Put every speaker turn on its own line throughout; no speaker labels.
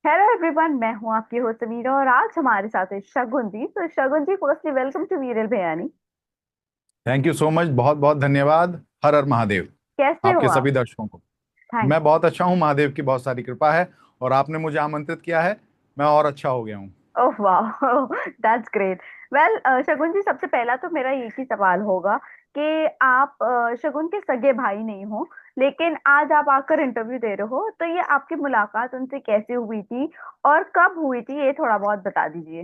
Hello everyone, मैं हूँ आपकी होस्ट मीरा और आज हमारे साथ है शगुन जी। तो शगुन जी, फर्स्टली वेलकम टू वीरल Bhayani.
Thank you so much, बहुत बहुत धन्यवाद। हर हर महादेव
कैसे हो
आपके
आप?
सभी दर्शकों को।
थैंक
मैं बहुत अच्छा हूँ, महादेव की बहुत सारी कृपा है। और आपने मुझे आमंत्रित किया है, मैं और अच्छा हो गया हूँ।
ओह वाह, दैट्स ग्रेट। वेल शगुन जी, सबसे पहला तो मेरा एक ही सवाल होगा कि आप शगुन के सगे भाई नहीं हो, लेकिन आज आप आकर इंटरव्यू दे रहे हो, तो ये आपकी मुलाकात उनसे कैसे हुई थी और कब हुई थी, ये थोड़ा बहुत बता दीजिए।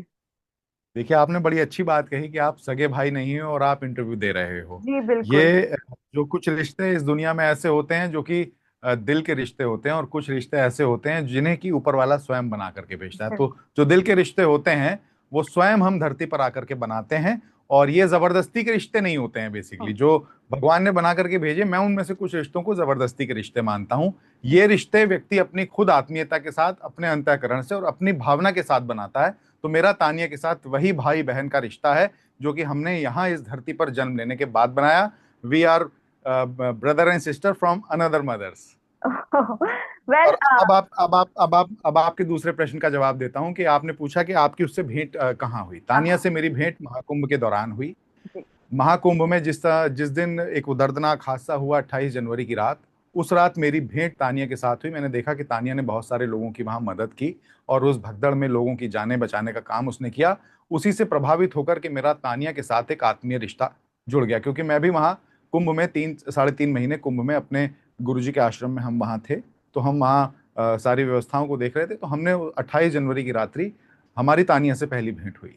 देखिए, आपने बड़ी अच्छी बात कही कि आप सगे भाई नहीं हो और आप इंटरव्यू दे रहे हो।
जी बिल्कुल।
ये जो कुछ रिश्ते इस दुनिया में ऐसे होते हैं जो कि दिल के रिश्ते होते हैं, और कुछ रिश्ते ऐसे होते हैं जिन्हें कि ऊपर वाला स्वयं बना करके भेजता है। तो जो दिल के रिश्ते होते हैं वो स्वयं हम धरती पर आकर के बनाते हैं। और ये जबरदस्ती के रिश्ते नहीं होते हैं। बेसिकली जो भगवान ने बना करके भेजे, मैं उनमें से कुछ रिश्तों को जबरदस्ती के रिश्ते मानता हूँ। ये रिश्ते व्यक्ति अपनी खुद आत्मीयता के साथ, अपने अंतःकरण से और अपनी भावना के साथ बनाता है। तो मेरा तानिया के साथ वही भाई बहन का रिश्ता है जो कि हमने यहाँ इस धरती पर जन्म लेने के बाद बनाया। We are brother and sister from another mothers.
Well
और अब आपके दूसरे प्रश्न का जवाब देता हूं कि आपने पूछा कि आपकी उससे भेंट कहाँ हुई। तानिया से मेरी भेंट महाकुंभ के दौरान हुई।
जी
महाकुंभ में जिस दिन एक दर्दनाक हादसा हुआ 28 जनवरी की रात, उस रात मेरी भेंट तानिया के साथ हुई। मैंने देखा कि तानिया ने बहुत सारे लोगों की वहां मदद की और उस भगदड़ में लोगों की जानें बचाने का काम उसने किया। उसी से प्रभावित होकर के मेरा तानिया के साथ एक आत्मीय रिश्ता जुड़ गया, क्योंकि मैं भी वहां कुंभ में 3 साढ़े 3 महीने कुंभ में अपने गुरुजी के आश्रम में हम वहां थे। तो हम वहाँ सारी व्यवस्थाओं को देख रहे थे। तो हमने 28 जनवरी की रात्रि हमारी तानिया से पहली भेंट हुई।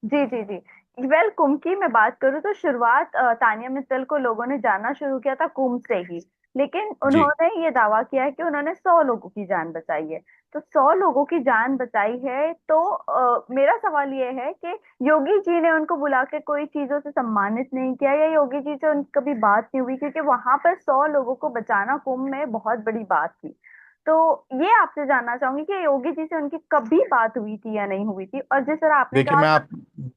जी जी जी। वेल कुंभ की मैं बात करूँ तो शुरुआत तानिया मित्तल को लोगों ने जानना शुरू किया था कुंभ से ही। लेकिन
जी।
उन्होंने ये दावा किया है कि उन्होंने 100 लोगों की जान बचाई है। तो 100 लोगों की जान बचाई है तो मेरा सवाल ये है कि योगी जी ने उनको बुला के कोई चीजों से सम्मानित नहीं किया, या योगी जी से उनकी कभी बात नहीं हुई? क्योंकि वहां पर 100 लोगों को बचाना कुंभ में बहुत बड़ी बात थी। तो ये आपसे जानना चाहूंगी कि योगी जी से उनकी कभी बात हुई थी या नहीं हुई थी, और जिस तरह आपने
देखिए,
कहा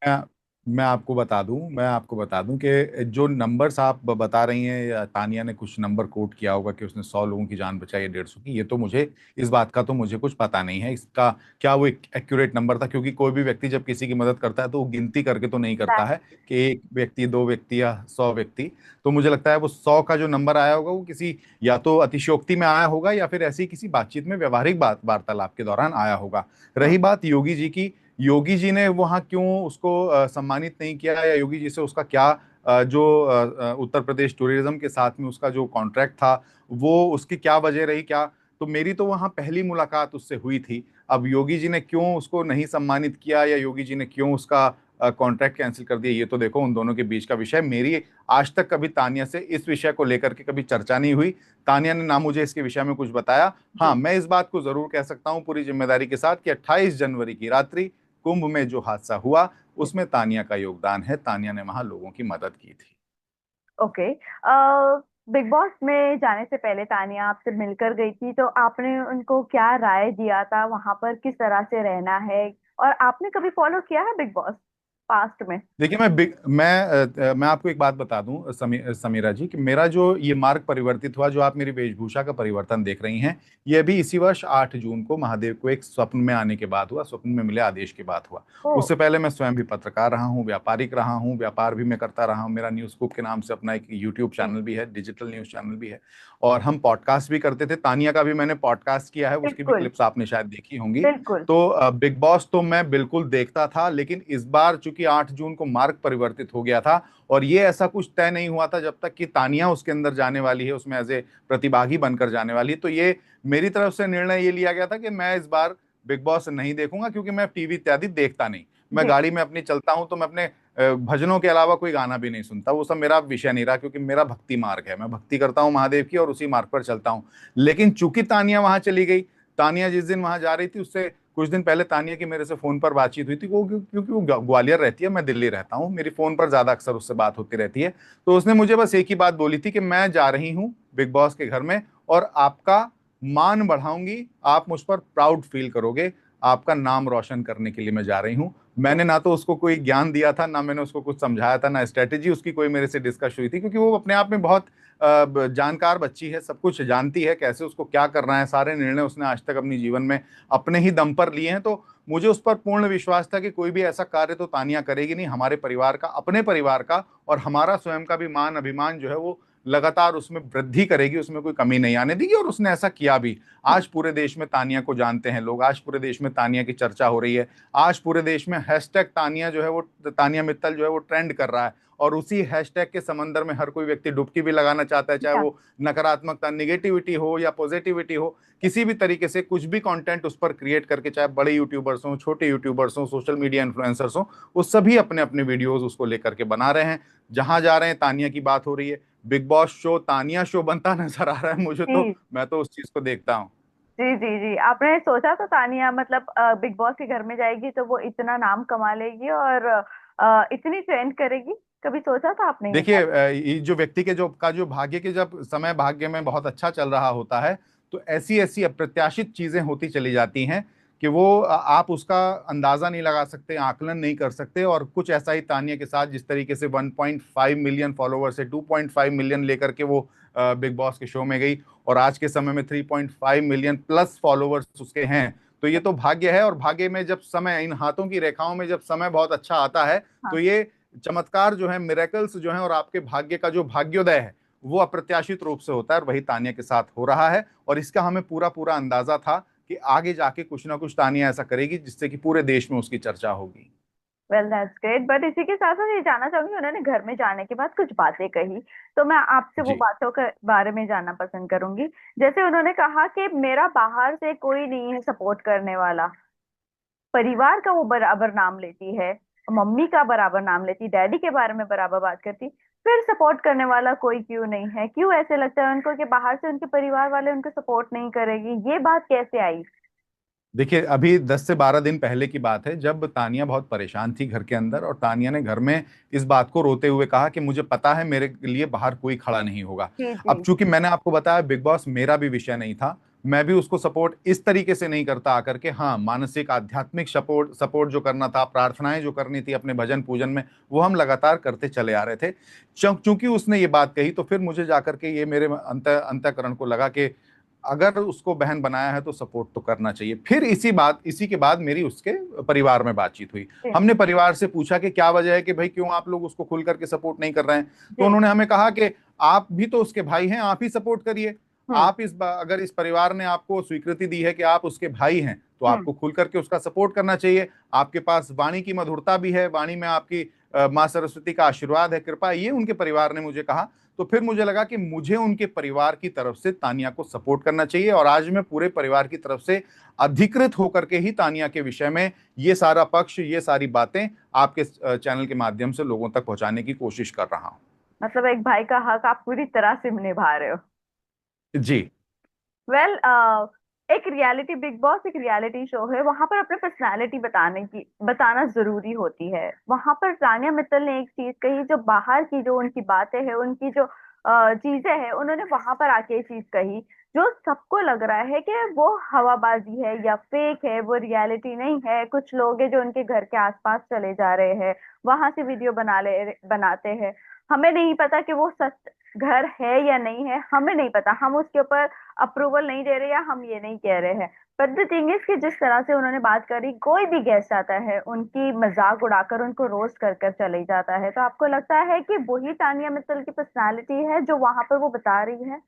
था।
मैं आपको बता दूं कि जो नंबर्स आप बता रही हैं, या तानिया ने कुछ नंबर कोट किया होगा कि उसने 100 लोगों की जान बचाई है 150 की, ये तो मुझे इस बात का तो मुझे कुछ पता नहीं है इसका। क्या वो एक एक्यूरेट नंबर था? क्योंकि कोई भी व्यक्ति जब किसी की मदद करता है तो वो गिनती करके तो नहीं करता है कि एक व्यक्ति, दो व्यक्ति या 100 व्यक्ति। तो मुझे लगता है वो 100 का जो नंबर आया होगा वो किसी या तो अतिशयोक्ति में आया होगा या फिर ऐसी किसी बातचीत में, व्यवहारिक बात वार्तालाप के दौरान आया होगा। रही बात योगी जी की, योगी जी ने वहां क्यों उसको सम्मानित नहीं किया, या योगी जी से उसका क्या उत्तर प्रदेश टूरिज्म के साथ में उसका जो कॉन्ट्रैक्ट था, वो उसकी क्या वजह रही, क्या। तो मेरी तो वहां पहली मुलाकात उससे हुई थी। अब योगी जी ने क्यों उसको नहीं सम्मानित किया, या योगी जी ने क्यों उसका कॉन्ट्रैक्ट कैंसिल कर दिया, ये तो देखो उन दोनों के बीच का विषय। मेरी आज तक कभी तानिया से इस विषय को लेकर के कभी चर्चा नहीं हुई। तानिया ने ना मुझे इसके विषय में कुछ बताया। हाँ,
जी।
मैं इस बात को जरूर कह सकता हूँ पूरी जिम्मेदारी के साथ कि 28 जनवरी की रात्रि कुंभ में जो हादसा हुआ, उसमें तानिया का योगदान है। तानिया ने वहां लोगों की मदद की थी।
ओके। बिग बॉस में जाने से पहले तानिया आपसे मिलकर गई थी, तो आपने उनको क्या राय दिया था वहां पर किस तरह से रहना है? और आपने कभी फॉलो किया है बिग बॉस पास्ट में?
देखिए, मैं आपको एक बात बता दूं, समीरा जी, कि मेरा जो ये मार्ग परिवर्तित हुआ, जो आप मेरी वेशभूषा का परिवर्तन देख रही हैं, ये अभी इसी वर्ष 8 जून को महादेव को एक स्वप्न में आने के बाद हुआ, स्वप्न में मिले आदेश के बाद हुआ।
ओ।
उससे पहले मैं स्वयं भी पत्रकार रहा हूँ, व्यापारिक रहा हूँ, व्यापार भी मैं करता रहा हूँ। मेरा न्यूज कुक के नाम से अपना एक यूट्यूब
जी।
चैनल भी है, डिजिटल न्यूज चैनल भी है। और हम पॉडकास्ट भी करते थे। तानिया का भी मैंने पॉडकास्ट किया है, उसकी भी
बिल्कुल
क्लिप्स आपने शायद देखी होंगी।
बिल्कुल।
तो बिग बॉस तो मैं बिल्कुल देखता था, लेकिन इस बार चूंकि 8 जून को मार्ग परिवर्तित हो गया था, और ये ऐसा कुछ तय नहीं हुआ था जब तक कि तानिया उसके अंदर जाने वाली है, उसमें एज ए प्रतिभागी बनकर जाने वाली है। तो ये मेरी तरफ से निर्णय ये लिया गया था कि मैं इस बार बिग बॉस नहीं देखूंगा, क्योंकि मैं टीवी इत्यादि देखता नहीं। मैं
जी।
गाड़ी में अपनी चलता हूं तो मैं अपने भजनों के अलावा कोई गाना भी नहीं सुनता। वो सब मेरा विषय नहीं रहा, क्योंकि मेरा भक्ति मार्ग है, मैं भक्ति करता हूँ महादेव की और उसी मार्ग पर चलता हूँ। लेकिन चूंकि तानिया वहां चली गई, तानिया जिस दिन वहां जा रही थी उससे कुछ दिन पहले तानिया की मेरे से फोन पर बातचीत हुई थी। वो क्योंकि वो ग्वालियर रहती है, मैं दिल्ली रहता हूँ, मेरी फोन पर ज्यादा अक्सर उससे बात होती रहती है। तो उसने मुझे बस एक ही बात बोली थी कि मैं जा रही हूँ बिग बॉस के घर में, और आपका मान बढ़ाऊंगी, आप मुझ पर प्राउड फील करोगे, आपका नाम रोशन करने के लिए मैं जा रही हूँ। मैंने ना तो उसको कोई ज्ञान दिया था, ना मैंने उसको कुछ समझाया था, ना स्ट्रेटेजी उसकी कोई मेरे से डिस्कस हुई थी, क्योंकि वो अपने आप में बहुत जानकार बच्ची है, सब कुछ जानती है कैसे उसको क्या करना है। सारे निर्णय उसने आज तक अपनी जीवन में अपने ही दम पर लिए हैं। तो मुझे उस पर पूर्ण विश्वास था कि कोई भी ऐसा कार्य तो तानिया करेगी नहीं, हमारे परिवार का, अपने परिवार का और हमारा स्वयं का भी मान अभिमान जो है वो लगातार उसमें वृद्धि करेगी, उसमें कोई कमी नहीं आने देगी। और उसने ऐसा किया भी। आज पूरे देश में तानिया को जानते हैं लोग, आज पूरे देश में तानिया की चर्चा हो रही है, आज पूरे देश में हैशटैग तानिया जो है वो, तानिया मित्तल जो है वो ट्रेंड कर रहा है। और उसी हैशटैग के समंदर में हर कोई व्यक्ति डुबकी भी लगाना चाहता है, चाहे
अच्छा।
वो नकारात्मकता, निगेटिविटी हो या पॉजिटिविटी हो, किसी भी तरीके से कुछ भी कंटेंट उस पर क्रिएट करके, चाहे बड़े यूट्यूबर्स हों, छोटे यूट्यूबर्स हों, सोशल मीडिया इन्फ्लुएंसर्स हों, वो सभी अपने अपने वीडियोस उसको लेकर के बना रहे हैं। जहां जा रहे हैं तानिया की बात हो रही है। Big boss show Tania show बनता नजर आ रहा है मुझे तो,
जी
मैं तो उस चीज को देखता हूँ।
जी जी जी, आपने सोचा तो तानिया मतलब बिग बॉस के घर में जाएगी तो वो इतना नाम कमा लेगी और इतनी ट्रेंड करेगी? कभी सोचा था आपने ये
देखिए
बात?
ये जो व्यक्ति के जो भाग्य के जब समय भाग्य में बहुत अच्छा चल रहा होता है, तो ऐसी ऐसी अप्रत्याशित चीजें होती चली जाती हैं कि वो आप उसका अंदाजा नहीं लगा सकते, आकलन नहीं कर सकते। और कुछ ऐसा ही तानिया के साथ, जिस तरीके से 1.5 मिलियन फॉलोवर से 2.5 मिलियन लेकर के वो बिग बॉस के शो में गई, और आज के समय में 3.5 मिलियन प्लस फॉलोवर्स उसके हैं। तो ये तो भाग्य है, और भाग्य में जब समय, इन हाथों की रेखाओं में जब समय बहुत अच्छा आता है, तो
हाँ।
ये चमत्कार जो है, मिरेकल्स जो है, और आपके भाग्य का जो भाग्योदय है, वो अप्रत्याशित रूप से होता है। और वही तानिया के साथ हो रहा है, और इसका हमें पूरा पूरा अंदाजा था कि आगे जाके कुछ ना कुछ तानिया ऐसा करेगी जिससे कि पूरे देश में उसकी चर्चा होगी।
वेल दैट्स ग्रेट, बट इसी के साथ साथ ये जानना चाहूंगी, उन्होंने घर में जाने के बाद कुछ बातें कही, तो मैं आपसे वो
जी।
बातों के बारे में जानना पसंद करूंगी। जैसे उन्होंने कहा कि मेरा बाहर से कोई नहीं है सपोर्ट करने वाला, परिवार का वो बराबर नाम लेती है, मम्मी का बराबर नाम लेती, डैडी के बारे में बराबर बात करती, फिर सपोर्ट करने वाला कोई क्यों नहीं है? क्यों ऐसे लगता है उनको कि बाहर से उनके परिवार वाले उनको सपोर्ट नहीं करेगी? ये बात कैसे आई?
देखिए अभी 10 से 12 दिन पहले की बात है, जब तानिया बहुत परेशान थी घर के अंदर, और तानिया ने घर में इस बात को रोते हुए कहा कि मुझे पता है मेरे लिए बाहर कोई खड़ा नहीं होगा।
जी
अब
जी।
चूंकि मैंने आपको बताया बिग बॉस मेरा भी विषय नहीं था, मैं भी उसको सपोर्ट इस तरीके से नहीं करता आकर के। हाँ, मानसिक आध्यात्मिक सपोर्ट सपोर्ट जो करना था, प्रार्थनाएं जो करनी थी अपने भजन पूजन में, वो हम लगातार करते चले आ रहे थे। चूंकि उसने ये बात कही, तो फिर मुझे जाकर के ये मेरे अंतःकरण को लगा कि अगर उसको बहन बनाया है तो सपोर्ट तो करना चाहिए। फिर इसी के बाद मेरी उसके परिवार में बातचीत हुई।
जी
हमने परिवार से पूछा कि क्या वजह है कि भाई क्यों आप लोग उसको खुल करके सपोर्ट नहीं कर रहे हैं। तो
जी।
उन्होंने हमें कहा कि आप भी तो उसके भाई हैं, आप ही सपोर्ट करिए।
हम्म।
अगर इस परिवार ने आपको स्वीकृति दी है कि आप उसके भाई हैं, तो
हम्म।
आपको खुल करके उसका सपोर्ट करना चाहिए। आपके पास वाणी की मधुरता भी है, वाणी में आपकी माँ सरस्वती का आशीर्वाद है, कृपा है, ये उनके परिवार ने मुझे कहा। तो फिर मुझे लगा कि मुझे उनके परिवार की तरफ से तानिया को सपोर्ट करना चाहिए, और आज मैं पूरे परिवार की तरफ से अधिकृत होकर के ही तानिया के विषय में ये सारा पक्ष, ये सारी बातें आपके चैनल के माध्यम से लोगों तक पहुंचाने की कोशिश कर रहा हूं।
मतलब एक भाई का हक आप पूरी तरह से निभा रहे हो।
जी।
वेल एक रियलिटी, बिग बॉस एक रियलिटी शो है, वहां पर अपने पर्सनालिटी बताना जरूरी होती है। वहां पर तानिया मित्तल ने एक चीज कही, जो बाहर की जो उनकी बातें हैं, उनकी जो चीजें हैं, उन्होंने वहां पर आके ये चीज कही, जो सबको लग रहा है कि वो हवाबाजी है या फेक है, वो रियलिटी नहीं है। कुछ लोग हैं जो उनके घर के आसपास चले जा रहे हैं, वहां से वीडियो बनाते हैं। हमें नहीं पता कि वो सच घर है या नहीं है, हमें नहीं पता, हम उसके ऊपर अप्रूवल नहीं दे रहे या हम ये नहीं कह रहे हैं। बट द थिंग इज कि जिस तरह से उन्होंने बात करी, कोई भी गेस्ट आता है उनकी मजाक उड़ाकर उनको रोस्ट कर कर चले जाता है, तो आपको लगता है कि वही तानिया मित्तल की पर्सनालिटी है जो वहां पर वो बता रही है?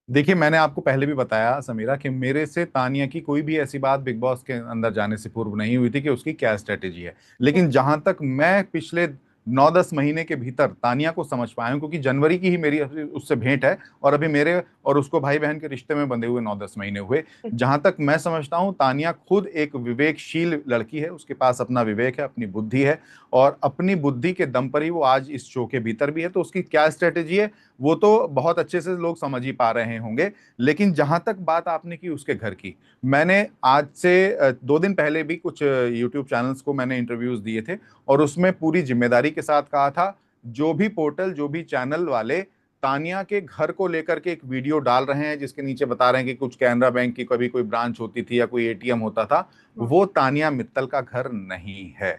देखिए मैंने आपको पहले भी बताया समीरा कि मेरे से तानिया की कोई भी ऐसी बात बिग बॉस के अंदर जाने से पूर्व नहीं हुई थी कि उसकी क्या स्ट्रेटेजी है।
जी
लेकिन जहां तक मैं पिछले 9-10 महीने के भीतर तानिया को समझ पाया हूं, क्योंकि जनवरी की ही मेरी उससे भेंट है, और अभी मेरे और उसको भाई बहन के रिश्ते में बंधे हुए 9-10 महीने हुए।
जी।
जहां तक मैं समझता हूं, तानिया खुद एक विवेकशील लड़की है, उसके पास अपना विवेक है, अपनी बुद्धि है, और अपनी बुद्धि के दम पर ही वो आज इस शो के भीतर भी है। तो उसकी क्या स्ट्रेटेजी है वो तो बहुत अच्छे से लोग समझ ही पा रहे होंगे। लेकिन जहां तक बात आपने की उसके घर की, मैंने आज से 2 दिन पहले भी कुछ यूट्यूब चैनल्स को मैंने इंटरव्यूज दिए थे, और उसमें पूरी जिम्मेदारी के साथ कहा था, जो भी पोर्टल, जो भी चैनल वाले तानिया के घर को लेकर के एक वीडियो डाल रहे हैं जिसके नीचे बता रहे हैं कि कुछ कैनरा बैंक की कभी कोई ब्रांच होती थी या कोई एटीएम होता था।
हम्म।
वो तानिया मित्तल का घर नहीं है।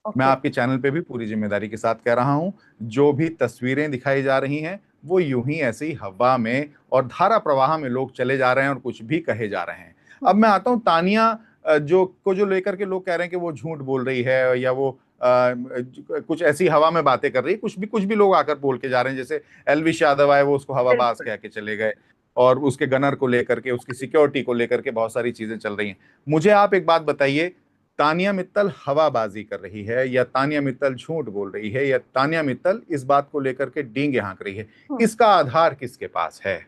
मैं
ओके।
आपके चैनल पे भी पूरी जिम्मेदारी के साथ कह रहा हूं, जो भी तस्वीरें दिखाई जा रही हैं वो यूं ही ऐसे ही हवा में और धारा प्रवाह में लोग चले जा रहे हैं और कुछ भी कहे जा रहे हैं। अब मैं आता हूं तानिया जो लेकर के लोग कह रहे हैं कि वो झूठ बोल रही है या वो कुछ ऐसी हवा में बातें कर रही है। कुछ भी लोग आकर बोल के जा रहे हैं, जैसे एलविश यादव आए, वो उसको हवाबाज
बिल्कुल।
कह के चले गए, और उसके गनर को लेकर के, उसकी सिक्योरिटी को लेकर के बहुत सारी चीजें चल रही हैं। मुझे आप एक बात बताइए, तानिया मित्तल हवाबाजी कर रही है या तानिया मित्तल झूठ बोल रही है या तानिया मित्तल इस बात को लेकर के डींगे हाँक रही है?
हम्म।
इसका आधार किसके पास है?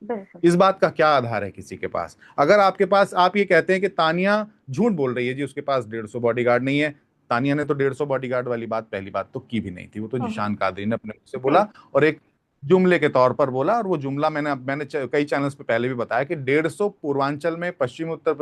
बिल्कुल।
इस बात का क्या आधार है किसी के पास? अगर आपके पास, आप ये कहते हैं कि तानिया झूठ बोल रही है जी, उसके पास 150 बॉडीगार्ड नहीं है। तानिया ने तो 150 बॉडीगार्ड वाली बात पहली बात तो की भी नहीं थी, वो तो
हम्म।
जिशान कादरी ने अपने मुंह से
जी।
बोला और एक जुमले के तौर पर बोला। और वो जुमला मैंने कई चैनल्स पे पहले भी बताया कि 150 पूर्वांचल में, पश्चिमी उत्तर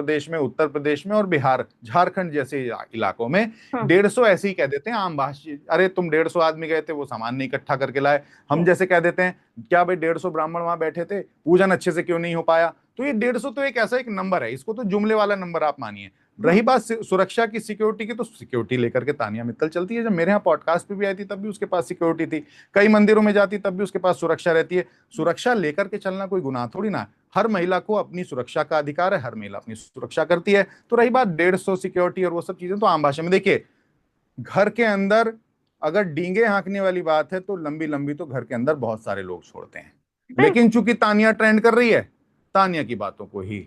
प्रदेश में और बिहार झारखंड जैसे इलाकों में
हम्म।
150 ऐसे ही कह देते हैं आम भाषी। अरे तुम 150 आदमी गए थे, वो सामान नहीं इकट्ठा करके लाए। हम
हम्म।
जैसे कह देते हैं क्या भाई 150 ब्राह्मण वहां बैठे थे, पूजन अच्छे से क्यों नहीं हो पाया? तो ये 150 तो एक ऐसा एक नंबर है, इसको तो जुमले वाला नंबर आप मानिए।
हम्म।
रही बात सुरक्षा की, सिक्योरिटी की, तो सिक्योरिटी लेकर के तानिया मित्तल चलती है। जब मेरे यहाँ पॉडकास्ट पे भी आई थी तब भी उसके पास सिक्योरिटी थी, कई मंदिरों में जाती तब भी उसके पास सुरक्षा रहती है। सुरक्षा लेकर के चलना कोई गुनाह थोड़ी ना है। हर महिला को अपनी सुरक्षा का अधिकार है, हर महिला अपनी सुरक्षा करती है। तो रही बात 150 सिक्योरिटी और वो सब चीजें, तो आम भाषा में देखिए, घर के अंदर अगर डींगे हाँकने वाली बात है तो लंबी लंबी तो घर के अंदर बहुत सारे लोग छोड़ते हैं। लेकिन
बिल्कुल।
चूंकि तानिया ट्रेंड कर रही है, तानिया की बातों को ही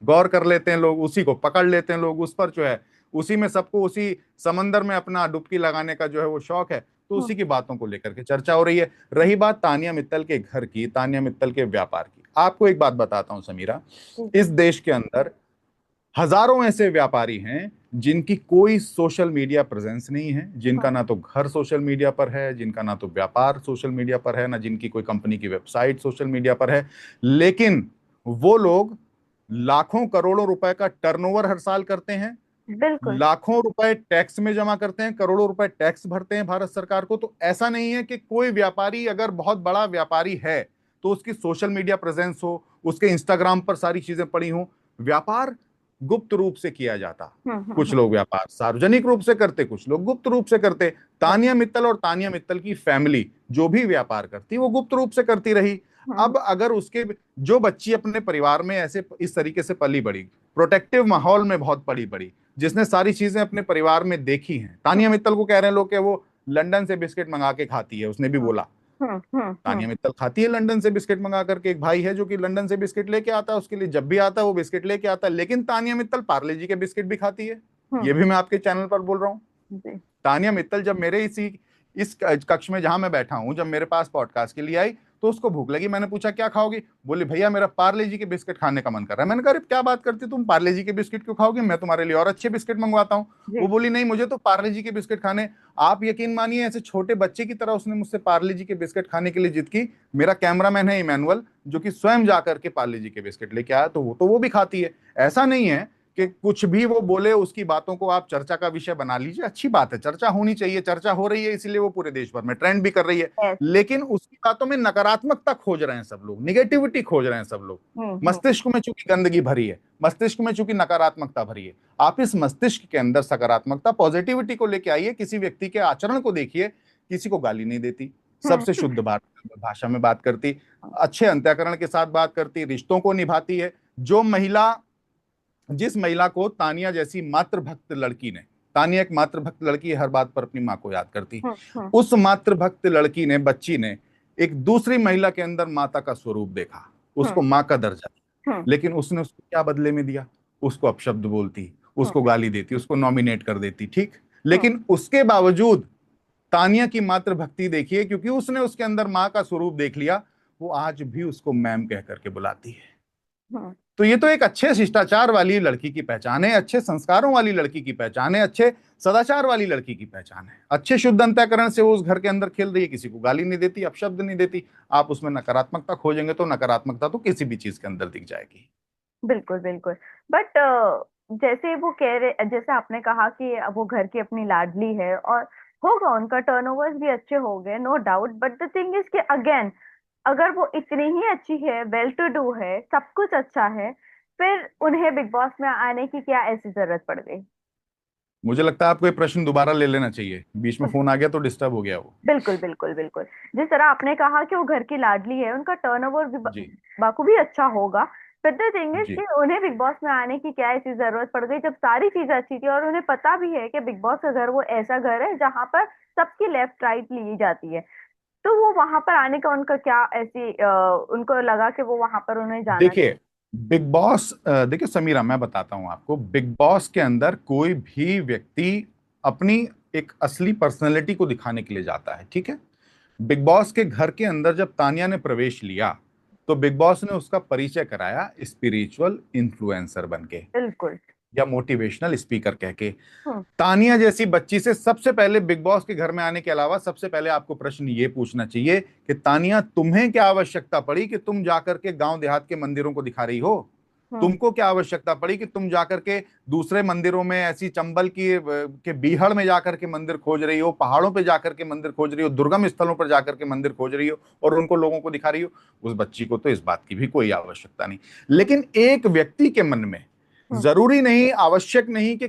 गौर कर लेते हैं लोग, उसी को पकड़ लेते हैं लोग, उस पर जो है उसी में सबको, उसी समंदर में अपना डुबकी लगाने का जो है वो शौक है, तो
हम्म।
उसी की बातों को लेकर के चर्चा हो रही है। रही बात तानिया मित्तल के घर की, तानिया मित्तल के व्यापार की, आपको एक बात बताता हूं समीरा,
जी।
इस देश के अंदर हजारों ऐसे व्यापारी हैं जिनकी कोई सोशल मीडिया प्रेजेंस नहीं है, जिनका
हाँ।
ना तो घर सोशल मीडिया पर है, जिनका ना तो व्यापार सोशल मीडिया पर है, ना जिनकी कोई कंपनी की वेबसाइट सोशल मीडिया पर है। लेकिन वो लोग लाखों करोड़ों रुपए का टर्नओवर हर साल करते हैं,
बिल्कुल।
लाखों रुपए टैक्स में जमा करते हैं, करोड़ों रुपए टैक्स भरते हैं भारत सरकार को। तो ऐसा नहीं है कि कोई व्यापारी अगर बहुत बड़ा व्यापारी है तो उसकी सोशल मीडिया प्रेजेंस हो, उसके इंस्टाग्राम पर सारी चीजें पड़ी हो। व्यापार गुप्त रूप से किया जाता, कुछ लोग व्यापार सार्वजनिक रूप से करते, कुछ लोग गुप्त रूप से करते। तानिया मित्तल और तानिया मित्तल की फैमिली जो भी व्यापार करती वो गुप्त रूप से करती रही। अब अगर उसके, जो बच्ची अपने परिवार में ऐसे इस तरीके से पली बड़ी, प्रोटेक्टिव माहौल में बहुत पली बड़ी, जिसने सारी चीजें अपने परिवार में देखी हैं, तानिया मित्तल को कह रहे हैं लोग कि वो लंदन से बिस्किट मंगा के खाती है, उसने भी बोला तानिया मित्तल खाती है लंदन से बिस्किट मंगा करके। एक भाई है जो कि लंदन से बिस्किट लेके आता है, उसके लिए जब भी आता है वो बिस्किट लेके आता है। लेकिन तानिया मित्तल पार्ले जी के बिस्किट भी खाती है, ये भी मैं आपके चैनल पर बोल रहा हूँ।
जी।
तानिया मित्तल जब मेरे इस कक्ष में जहां मैं बैठा हूं, जब मेरे पास पॉडकास्ट के लिए आई तो उसको भूख लगी। मैंने पूछा क्या खाओगी? बोली भैया मेरा पार्ले जी के बिस्किट खाने का मन कर रहा है। मैंने कहा अरे क्या बात करती, तुम पार्ले जी के बिस्किट क्यों खाओगे, मैं तुम्हारे लिए और अच्छे बिस्किट मंगवाता हूँ। वो
जी।
बोली नहीं, मुझे तो पार्ले जी के बिस्किट खाने। आप यकीन मानिए, ऐसे छोटे बच्चे की तरह उसने मुझसे पार्ले जी के बिस्किट खाने के लिए जिद की। मेरा कैमरामैन है इमैनुअल, जो कि स्वयं जाकर के पार्ले जी के बिस्किट लेके आया, तो वो भी खाती है। ऐसा नहीं है कि कुछ भी वो बोले उसकी बातों को आप चर्चा का विषय बना लीजिए, अच्छी बात है, चर्चा होनी चाहिए, चर्चा हो रही है इसीलिए वो पूरे देश भर में ट्रेंड भी कर रही है।
यस।
लेकिन उसकी बातों में नकारात्मकता खोज रहे हैं सब लोग, निगेटिविटी खोज रहे हैं सब लोग। मस्तिष्क में चूंकि गंदगी भरी है, मस्तिष्क में चूंकि नकारात्मकता भरी है, आप इस मस्तिष्क के अंदर सकारात्मकता, पॉजिटिविटी को लेके आइए। किसी व्यक्ति के आचरण को देखिए, किसी को गाली नहीं देती, सबसे शुद्ध भाषा में बात करती, अच्छे अंतःकरण के साथ बात करती, रिश्तों को निभाती है। जिस महिला को तानिया जैसी मातृभक्त लड़की ने, तानिया एक मातृभक्त लड़की है, हर बात पर अपनी माँ को याद करती, उस मातृभक्त लड़की ने, बच्ची ने एक दूसरी महिला के अंदर माता का स्वरूप देखा, उसको माँ का दर्जा दिया। लेकिन उसने उसको क्या बदले में दिया? उसको अपशब्द बोलती, उसको गाली देती, उसको नॉमिनेट कर देती, ठीक। लेकिन उसके बावजूद तानिया की मातृभक्ति देखिए, क्योंकि उसने उसके अंदर माँ का स्वरूप देख लिया, वो आज भी उसको मैम कह करके बुलाती है। तो ये तो एक अच्छे शिष्टाचार वाली लड़की की पहचान है, अच्छे संस्कारों वाली लड़की की पहचान है, अच्छे सदाचार वाली लड़की की पहचान है। अच्छे शुद्ध अंतःकरण से वो उस घर के अंदर खेल रही है, किसी को गाली नहीं देती, अपशब्द नहीं देती। आप उसमें नकारात्मकता खोजेंगे तो नकारात्मकता तो किसी भी चीज के अंदर दिख जाएगी।
बिल्कुल बिल्कुल। बट जैसे वो कह रहे, जैसे आपने कहा कि वो घर की अपनी लाडली है, और होगा, उनका टर्नओवर्स भी अच्छे हो गए, no doubt, but the thing is कि अगेन, अगर वो इतनी ही अच्छी है, वेल टू डू है, सब कुछ अच्छा है, फिर उन्हें बिग बॉस में आने की क्या ऐसी जरूरत पड़ गई?
मुझे लगता है आपको ये प्रश्न दोबारा ले लेना चाहिए, बीच में फोन आ गया तो डिस्टर्ब हो गया वो।
बिल्कुल बिल्कुल बिल्कुल। जिस तरह आपने कहा कि वो घर की लाडली है, उनका टर्नओवर भी
जी।
बाकू भी अच्छा होगा, फिर द थिंग इज
जी।
कि उन्हें बिग बॉस में आने की क्या ऐसी जरूरत पड़ गई जब सारी चीजें अच्छी थी, और उन्हें पता भी है कि बिग बॉस का घर वो ऐसा घर है जहां पर सबकी लेफ्ट राइट ली जाती है। तो वो वहां पर आने का उनका क्या ऐसी उनको लगा कि वो वहां पर उन्हें जाना
देखिए बिग बॉस, देखिए समीरा, मैं बताता हूं आपको, बिग बॉस के अंदर कोई भी व्यक्ति अपनी एक असली पर्सनैलिटी को दिखाने के लिए जाता है, ठीक है। बिग बॉस के घर के अंदर जब तानिया ने प्रवेश लिया तो बिग बॉस ने उसका परिचय कराया स्पिरिचुअल इन्फ्लुएंसर बन के,
बिल्कुल।
या मोटिवेशनल स्पीकर कह के।
हम्म।
तानिया जैसी बच्ची से सबसे पहले बिग बॉस के घर में आने के अलावा सबसे पहले आपको प्रश्न ये पूछना चाहिए कि तानिया, तुम्हें क्या आवश्यकता पड़ी कि तुम जाकर के गांव देहात के मंदिरों को दिखा रही हो?
हम्म।
तुमको क्या आवश्यकता पड़ी कि तुम जाकर के दूसरे मंदिरों में, ऐसी चंबल की के बीहड़ में जाकर के मंदिर खोज रही हो, पहाड़ों पे जाकर के मंदिर खोज रही हो, दुर्गम स्थलों पर जाकर के मंदिर खोज रही हो और उनको लोगों को दिखा रही हो? उस बच्ची को तो इस बात की भी कोई आवश्यकता नहीं। लेकिन एक व्यक्ति के मन में
हम्म।
जरूरी नहीं, आवश्यक नहीं कि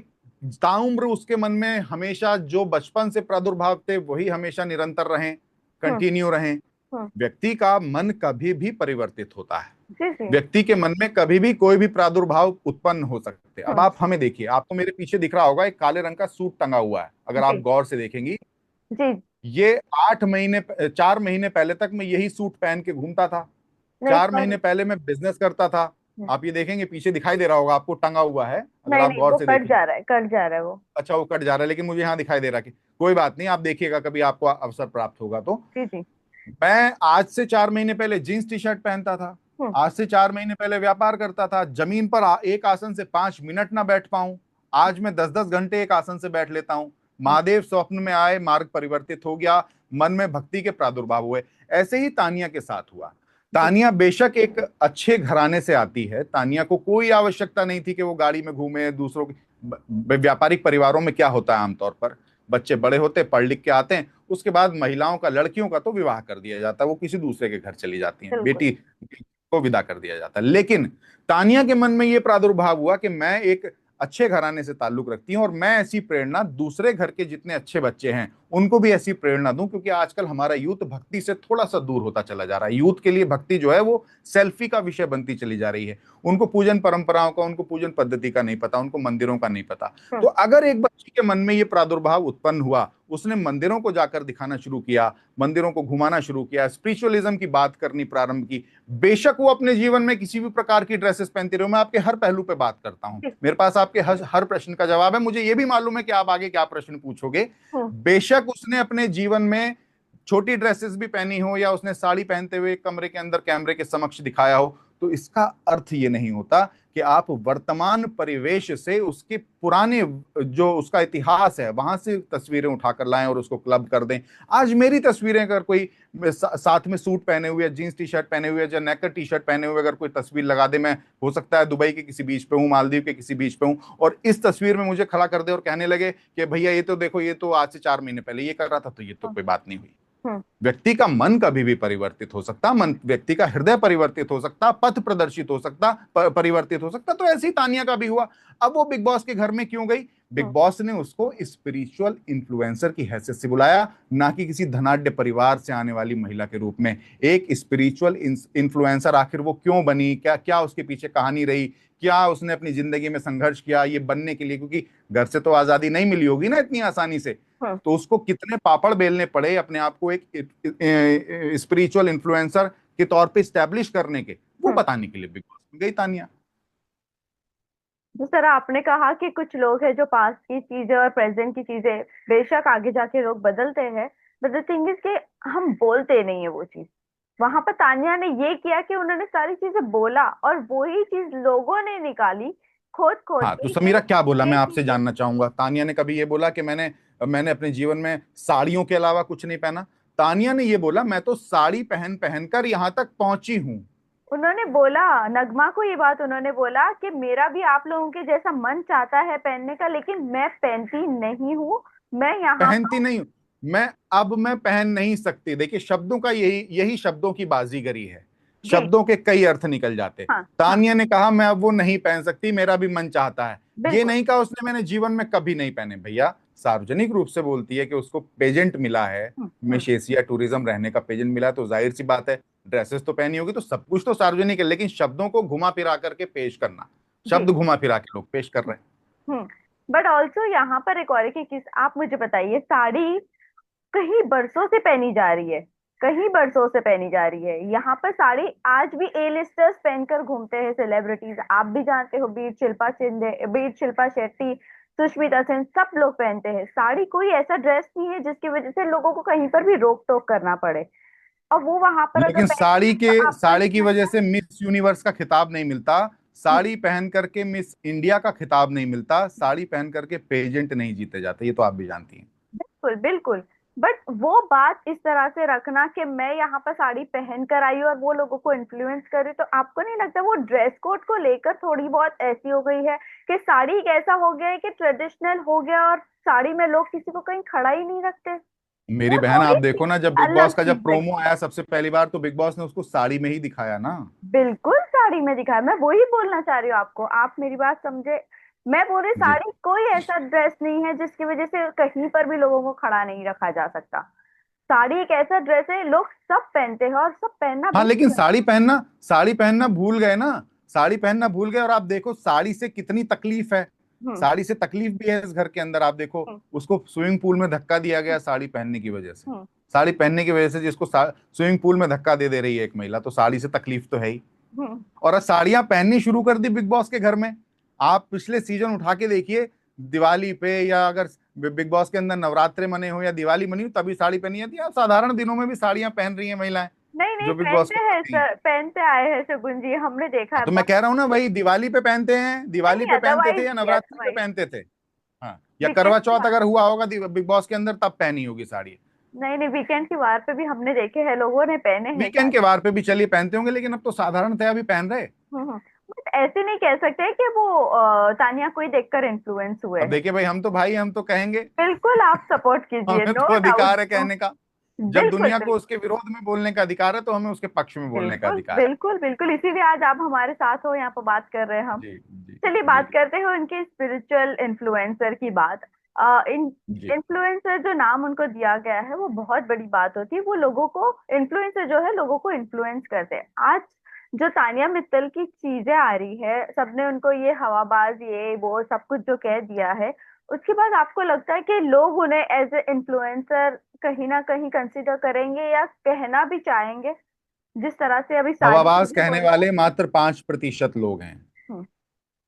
ताउम्र उसके मन में हमेशा जो बचपन से प्रादुर्भाव थे वही हमेशा निरंतर रहें,
हम्म।
कंटिन्यू रहें।
हम्म।
व्यक्ति का मन कभी भी परिवर्तित होता है।
जी जी।
व्यक्ति के मन में कभी भी कोई भी प्रादुर्भाव उत्पन्न हो सकते हैं। अब
हम्म।
आप हमें देखिए, आपको मेरे पीछे दिख रहा होगा एक काले रंग का सूट टंगा हुआ है, अगर आप
जी
गौर से देखेंगी।
जी।
ये 8 महीने, 4 महीने पहले तक मैं यही सूट पहन के घूमता था।
नहीं
4 महीने
पर।
पहले मैं बिजनेस करता था।
हम्म,
आप ये देखेंगे पीछे दिखाई दे रहा होगा आपको, टंगा हुआ है, अगर
नहीं
आप
नहीं,
गौर
वो
से
कट
देखें।
जा रहा है, कट जा रहा है वो।
अच्छा वो कट जा रहा है, लेकिन मुझे यहाँ दिखाई दे रहा है कि कोई बात नहीं, आप देखिएगा कभी आपको अवसर प्राप्त होगा तो।
जी जी।
मैं आज से 4 महीने पहले जींस टी शर्ट पहनता था।
हम्म।
आज से 4 महीने पहले व्यापार करता था, जमीन पर एक आसन से 5 मिनट ना बैठ पाऊं, आज मैं 10-10 घंटे एक आसन से बैठ लेता हूं।
हम्म।
महादेव स्वप्न में आए, मार्ग परिवर्तित हो गया, मन में भक्ति के प्रादुर्भाव हुए। ऐसे ही तानिया के साथ हुआ।
जी।
तानिया बेशक एक अच्छे घराने से आती है, तानिया को कोई आवश्यकता नहीं थी कि वो गाड़ी में घूमे दूसरों की। व्यापारिक परिवारों में क्या होता है, आमतौर पर बच्चे बड़े होते, पढ़ लिख के आते हैं, उसके बाद महिलाओं का, लड़कियों का तो विवाह कर दिया जाता है, वो किसी दूसरे के घर चली जाती हैं,
बिल्कुल।
बेटी को विदा कर दिया जाता है। लेकिन तानिया के मन में यह प्रादुर्भाव हुआ कि मैं एक अच्छे घराने से ताल्लुक रखती हूं और मैं ऐसी प्रेरणा दूसरे घर के जितने अच्छे बच्चे हैं उनको भी ऐसी प्रेरणा दूं, क्योंकि आजकल हमारा यूथ भक्ति से थोड़ा सा दूर होता चला जा रहा है। यूथ के लिए भक्ति जो है वो सेल्फी का विषय बनती चली जा रही है। उनको पूजन परंपराओं का, उनको पूजन पद्धति का नहीं पता, उनको मंदिरों का नहीं पता। तो
हम्म।
अगर एक बच्ची के मन में ये प्रादुर्भाव उत्पन्न हुआ, उसने मंदिरों को जाकर दिखाना शुरू किया, मंदिरों को घुमाना शुरू किया, स्पिरिचुअलिज्म की बात करनी प्रारंभ की। बेशक वो अपने जीवन में किसी भी प्रकार की ड्रेसेस पहनती रहो, मैं आपके हर पहलू पे बात करता हूं,
जी।
मेरे पास आपके हर प्रश्न का जवाब है, मुझे ये भी मालूम है कि आप आगे क्या प्रश्न पूछोगे।
हम्म।
बेशक उसने अपने जीवन में छोटी ड्रेसेस भी पहनी हो या उसने साड़ी पहनते हुए कमरे के अंदर कैमरे के समक्ष दिखाया हो, तो इसका अर्थ ये नहीं होता कि आप वर्तमान परिवेश से उसके पुराने, जो उसका इतिहास है, वहां से तस्वीरें उठाकर लाएं और उसको क्लब कर दें। आज मेरी तस्वीरें अगर कोई साथ में सूट पहने हुए, जींस टी शर्ट पहने हुए या नेकर टी शर्ट पहने हुए अगर कोई तस्वीर लगा दे, मैं हो सकता है दुबई के किसी बीच पे हूँ, मालदीव के किसी बीच पे हूँ, और इस तस्वीर में मुझे खड़ा कर दे और कहने लगे कि भैया ये तो देखो, ये तो आज से 4 महीने पहले ये कर रहा था, तो ये तो
हम्म।
कोई बात नहीं हुई।
हम्म।
व्यक्ति का मन कभी भी परिवर्तित हो सकता, मन, व्यक्ति का हृदय परिवर्तित हो सकता, पथ प्रदर्शित हो सकता, परिवर्तित हो सकता। तो ऐसे ही तानिया का भी हुआ। अब वो बिग बॉस के घर में क्यों गई? बिग
हम्म।
बॉस ने उसको स्पिरिचुअल इन्फ्लुएंसर की हैसियत से बुलाया, ना कि किसी धनाढ्य परिवार से आने वाली महिला के रूप में। एक स्पिरिचुअल इन्फ्लुएंसर आखिर वो क्यों बनी, क्या क्या उसके पीछे कहानी रही, क्या उसने अपनी जिंदगी में संघर्ष किया ये बनने के लिए, क्योंकि घर से तो आजादी नहीं मिली होगी ना इतनी आसानी से।
हम्म।
तो उसको कितने पापड़ बेलने पड़े अपने आप को एक स्पिरिचुअल इन्फ्लुएंसर के तौर पे स्टैब्लिश करने के, वो
हम्म।
बताने के लिए बिग बॉस में गई तानिया।
जिस तरह आपने कहा कि कुछ लोग हैं जो पास्ट की चीजें और प्रेजेंट की चीजें बेशक आगे जाके लोग बदलते हैं, बट द थिंग इज कि हम बोलते नहीं है वो चीज। वहां पर तानिया ने ये किया कि उन्होंने सारी चीजें बोला, और वही चीज लोगों ने निकाली खोद खोद
हाँ तो
के कि
समीरा क्या बोला,
ये
मैं आपसे
चीजें।
जानना चाहूंगा। तानिया ने कभी ये बोला कि मैंने मैंने अपने जीवन में साड़ियों के अलावा कुछ नहीं पहना? तानिया ने ये बोला, मैं तो साड़ी पहन पहन कर यहां तक पहुंची हूं।
उन्होंने बोला, नगमा को ये बात उन्होंने बोला कि मेरा भी आप लोगों के जैसा मन चाहता है पहनने का, लेकिन मैं पहनती नहीं हूँ। मैं यहाँ
पहनती
पर।
नहीं हूं। मैं पहन नहीं सकती, देखिए शब्दों का यही यही शब्दों की बाजीगरी है,
जी।
शब्दों के कई अर्थ निकल जाते।
हाँ हाँ।
तानिया ने कहा मैं अब वो नहीं पहन सकती, मेरा भी मन चाहता है। ये
बिल्कुल।
नहीं कहा उसने मैंने जीवन में कभी नहीं पहने। भैया सार्वजनिक रूप से बोलती है कि उसको पेजेंट मिला है,
हम्म हम्म
मिस एशिया टूरिज्म रहने का पेजेंट मिला है, तो जाहिर सी बात है ड्रेसेस तो पहनी होगी, तो सब कुछ तो सार्वजनिक है, लेकिन शब्दों को घुमा फिरा करके पेश करना,
जी।
शब्द घुमा फिरा के लोग पेश कर रहे हैं।
हम्म। बट ऑल्सो यहाँ पर एक और एक चीज आप मुझे बताइए, साड़ी कहीं बरसों से पहनी जा रही है, कहीं बरसों से पहनी जा रही है। यहाँ पर साड़ी आज भी ए लिस्टर्स पहनकर घूमते हैं, सेलिब्रिटीज, आप भी जानते हो, बीट शिल्पा शेट्टी, सुष्मिता सेन, सब लोग पहनते हैं साड़ी। कोई ऐसा ड्रेस नहीं है जिसकी वजह से लोगों को कहीं पर भी रोक टोक करना पड़े। और वो वहां पर अगर
लेकिन
पहनती है तो आपको
साड़ी की
इतना।
वजह से मिस यूनिवर्स का खिताब नहीं मिलता, साड़ी पहन करके मिस इंडिया का खिताब नहीं मिलता, साड़ी पहन करके पेजेंट नहीं जीते जाते, ये तो आप भी जानती हैं।
बिल्कुल बिल्कुल। बट वो बात इस तरह से रखना कि मैं यहाँ पर साड़ी पहन कर आई और वो लोगों को इन्फ्लुएंस करी, तो आपको नहीं लगता वो ड्रेस कोड को लेकर थोड़ी बहुत ऐसी हो गई है कि साड़ी एक ऐसा हो गया है कि ट्रेडिशनल हो गया और साड़ी में लोग किसी को कहीं खड़ा ही नहीं रखते।
मेरी
वो
बहन आप
थोड़ी सी
देखो ना, जब बिग
अलग
बॉस का जब
चीज
प्रोमो
लगी।
आया सबसे पहली बार, तो बिग बॉस ने उसको साड़ी में ही दिखाया ना।
बिल्कुल साड़ी में दिखाया, मैं वही बोलना चाह रही हूँ आपको, आप मेरी बात समझे। मैं बोल रही
जी।
साड़ी कोई ऐसा ड्रेस नहीं है जिसकी वजह से कहीं पर भी लोगों को खड़ा नहीं रखा जा सकता। साड़ी एक ऐसा ड्रेस है, लोग सब पहनते हैं और सब पहनना
हाँ
भी
लेकिन
चाहिए।
साड़ी पहनना भूल गए ना, साड़ी पहनना भूल गए। और आप देखो साड़ी से कितनी तकलीफ है,
हम्म
साड़ी से तकलीफ भी है इस घर के अंदर। आप देखो
हम्म
उसको स्विमिंग पूल में धक्का दिया गया साड़ी पहनने की वजह से,
हम्म
साड़ी पहनने की वजह से जिसको स्विमिंग पूल में धक्का दे दे रही है एक महिला, तो साड़ी से तकलीफ तो है ही।
हम्म।
और अब साड़ियां पहननी शुरू कर दी बिग बॉस के घर में। आप पिछले सीजन उठा के देखिए, दिवाली पे या अगर बिग बॉस के अंदर नवरात्रे मने हो या दिवाली मनी हो तभी साड़ी पहनी जाती है। आप साधारण दिनों में भी साड़ियां पहन रही हैं महिलाएं
नहीं नहीं,
जो बिग बॉस
पहनते
के अंदर
हैं
थी।
सर, पहनते आए हैं शगुन जी, हमने देखा
हाँ
है
तो मैं
बहुत।
कह रहा हूँ ना, भाई दिवाली पे पहनते हैं, दिवाली
नहीं,
पे पहनते थे
अदरवाइज
या
भी,
नवरात्रि पे
अदरवाइज
पहनते थे। हाँ, या
वीकेंड
करवा
की
चौथ
बात।
अगर हुआ होगा बिग बॉस के अंदर तब पहनी होगी साड़ी।
नहीं नहीं, वीकेंड की वार पे भी हमने देखे हैं, लोगों ने पहने हैं
वीकेंड के
साड़ी।
वार पे भी चलिए पहनते होंगे, लेकिन अब तो साधारण थे अभी पहन रहे।
बट ऐसे नहीं कह सकते कि वो तानिया को ही देखकर इन्फ्लुएंस हुए
अब
हैं।
देखिए भाई, हम तो भाई हम तो कहेंगे,
बिल्कुल आप सपोर्ट कीजिए,
हमें
नो
तो
डाउट।
अधिकार है कहने का। जब
बिल्कुल
दुनिया को
बिल्कुल
उसके विरोध में बोलने का अधिकार है, तो हमें उसके पक्ष में बोलने का
बिल्कुल
अधिकार है।
बिल्कुल बिल्कुल, इसीलिए आज आप हमारे साथ हो, यहाँ पर बात कर रहे हैं हम।
जी जी
चलिए
जी
बात करते हैं उनके स्पिरिचुअल इन्फ्लुएंसर की बात। इन
जी।
इन्फ्लुएंसर जो नाम उनको दिया गया है वो बहुत बड़ी बात होती है, वो लोगों को, इन्फ्लुएंसर जो है लोगों को इन्फ्लुएंस करते हैं। आज जो तानिया मित्तल की चीजें आ रही है, सबने उनको ये हवाबाज ये वो सब कुछ जो कह दिया है, उसके बाद आपको लगता है कि लोग उन्हें एज ए इन्फ्लुएंसर कहीं ना कहीं कंसिडर करेंगे या कहना भी चाहेंगे, जिस तरह से अभी सारी
हवाबाज
चीजें हो
कहने
रही है।
वाले मात्र 5% लोग हैं,
हम्म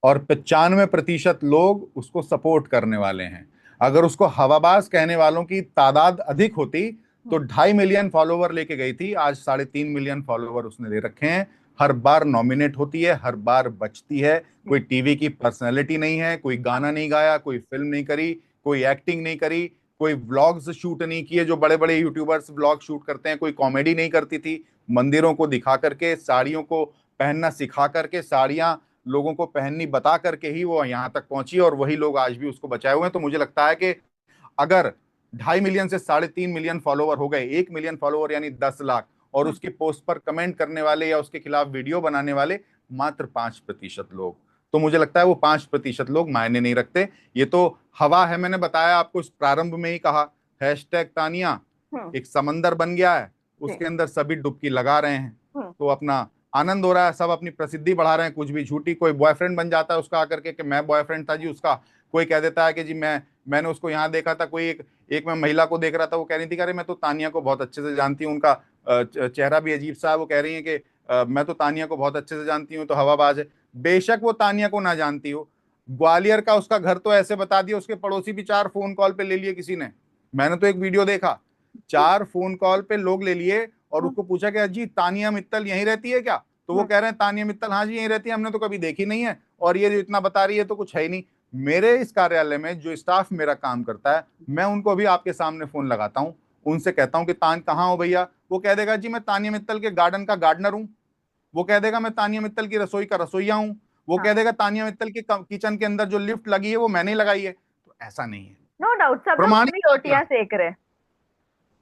और 95% लोग उसको सपोर्ट करने वाले हैं। अगर उसको हवाबाज कहने वालों की तादाद अधिक होती तो
हम्म
2.5 मिलियन फॉलोवर लेके गई थी, आज 3.5 मिलियन फॉलोवर उसने ले रखे हैं। हर बार नॉमिनेट होती है, हर बार बचती है।
जी।
कोई टीवी की पर्सनैलिटी नहीं है, कोई
हाँ
गाना नहीं गाया, कोई फिल्म नहीं करी, कोई एक्टिंग नहीं करी, कोई व्लॉग्स शूट नहीं किए जो बड़े बड़े यूट्यूबर्स व्लॉग शूट करते हैं, कोई कॉमेडी नहीं करती थी। मंदिरों को दिखा करके, साड़ियों को पहनना सिखा करके, साड़ियां लोगों को पहननी बता करके ही वो यहाँ तक पहुंची, और वही लोग आज भी उसको बचाए हुए हैं। तो मुझे लगता है कि अगर 2.5 मिलियन से 3.5 मिलियन फॉलोवर हो गए, 1 मिलियन फॉलोवर यानी 10 लाख, और
हम्म
उसके पोस्ट पर कमेंट करने वाले या उसके खिलाफ वीडियो बनाने वाले मात्र 5% लोग, तो मुझे लगता है वो 5% लोग मायने नहीं रखते। ये तो हवा है, मैंने बताया आपको इस प्रारंभ में ही कहा, हैशटैग तानिया
हम्म।
एक समंदर बन गया है,
जी।
उसके अंदर सभी डुबकी लगा रहे हैं।
हम्म
तो अपना आनंद हो रहा है, सब अपनी प्रसिद्धि बढ़ा रहे हैं, कुछ भी झूठी, कोई बॉयफ्रेंड बन जाता है उसका आकर के कि मैं बॉयफ्रेंड था जी उसका, कोई कह देता है कि जी मैंने उसको यहाँ देखा था, कोई एक मैं महिला को देख रहा था, वो कह रही थी कि अरे मैं तो तानिया को बहुत अच्छे से जानती हूँ, उनका चेहरा भी अजीब सा है, वो कह रही है कि मैं तो तानिया को बहुत अच्छे से जानती हूँ, तो हवाबाज है। बेशक वो तानिया को ना जानती हो, ग्वालियर का उसका घर तो ऐसे बता दिया, उसके पड़ोसी भी 4 फोन कॉल पे ले लिए किसी ने। मैंने तो एक वीडियो देखा, 4 फोन कॉल पे लोग ले लिए और
हम्म
उसको पूछा कि जी तानिया मित्तल यहीं रहती है क्या, तो वो
हम्म
कह रहे हैं तानिया मित्तल हाँ जी यहीं रहती है, हमने तो कभी देखी नहीं है, और ये जो इतना बता रही है तो कुछ है ही नहीं। मेरे इस कार्यालय में जो स्टाफ मेरा काम करता है, मैं उनको भी आपके सामने फोन लगाता हूँ, उनसे कहता हूँ कि तान कहाँ हो भैया, वो कह देगा जी मैं तानिया मित्तल के गार्डन का गार्डनर हूँ, वो कह देगा मैं तानिया मित्तल की रसोई का रसोईया हूँ, वो
हाँ।
कह देगा तानिया मित्तल के किचन के अंदर जो लिफ्ट लगी है वो मैंने ही लगाई है। तो ऐसा नहीं है,
नो डाउट सब लोग
प्रमाणिक
अपनी
है क्या?
रोटियां सेक रहे हैं।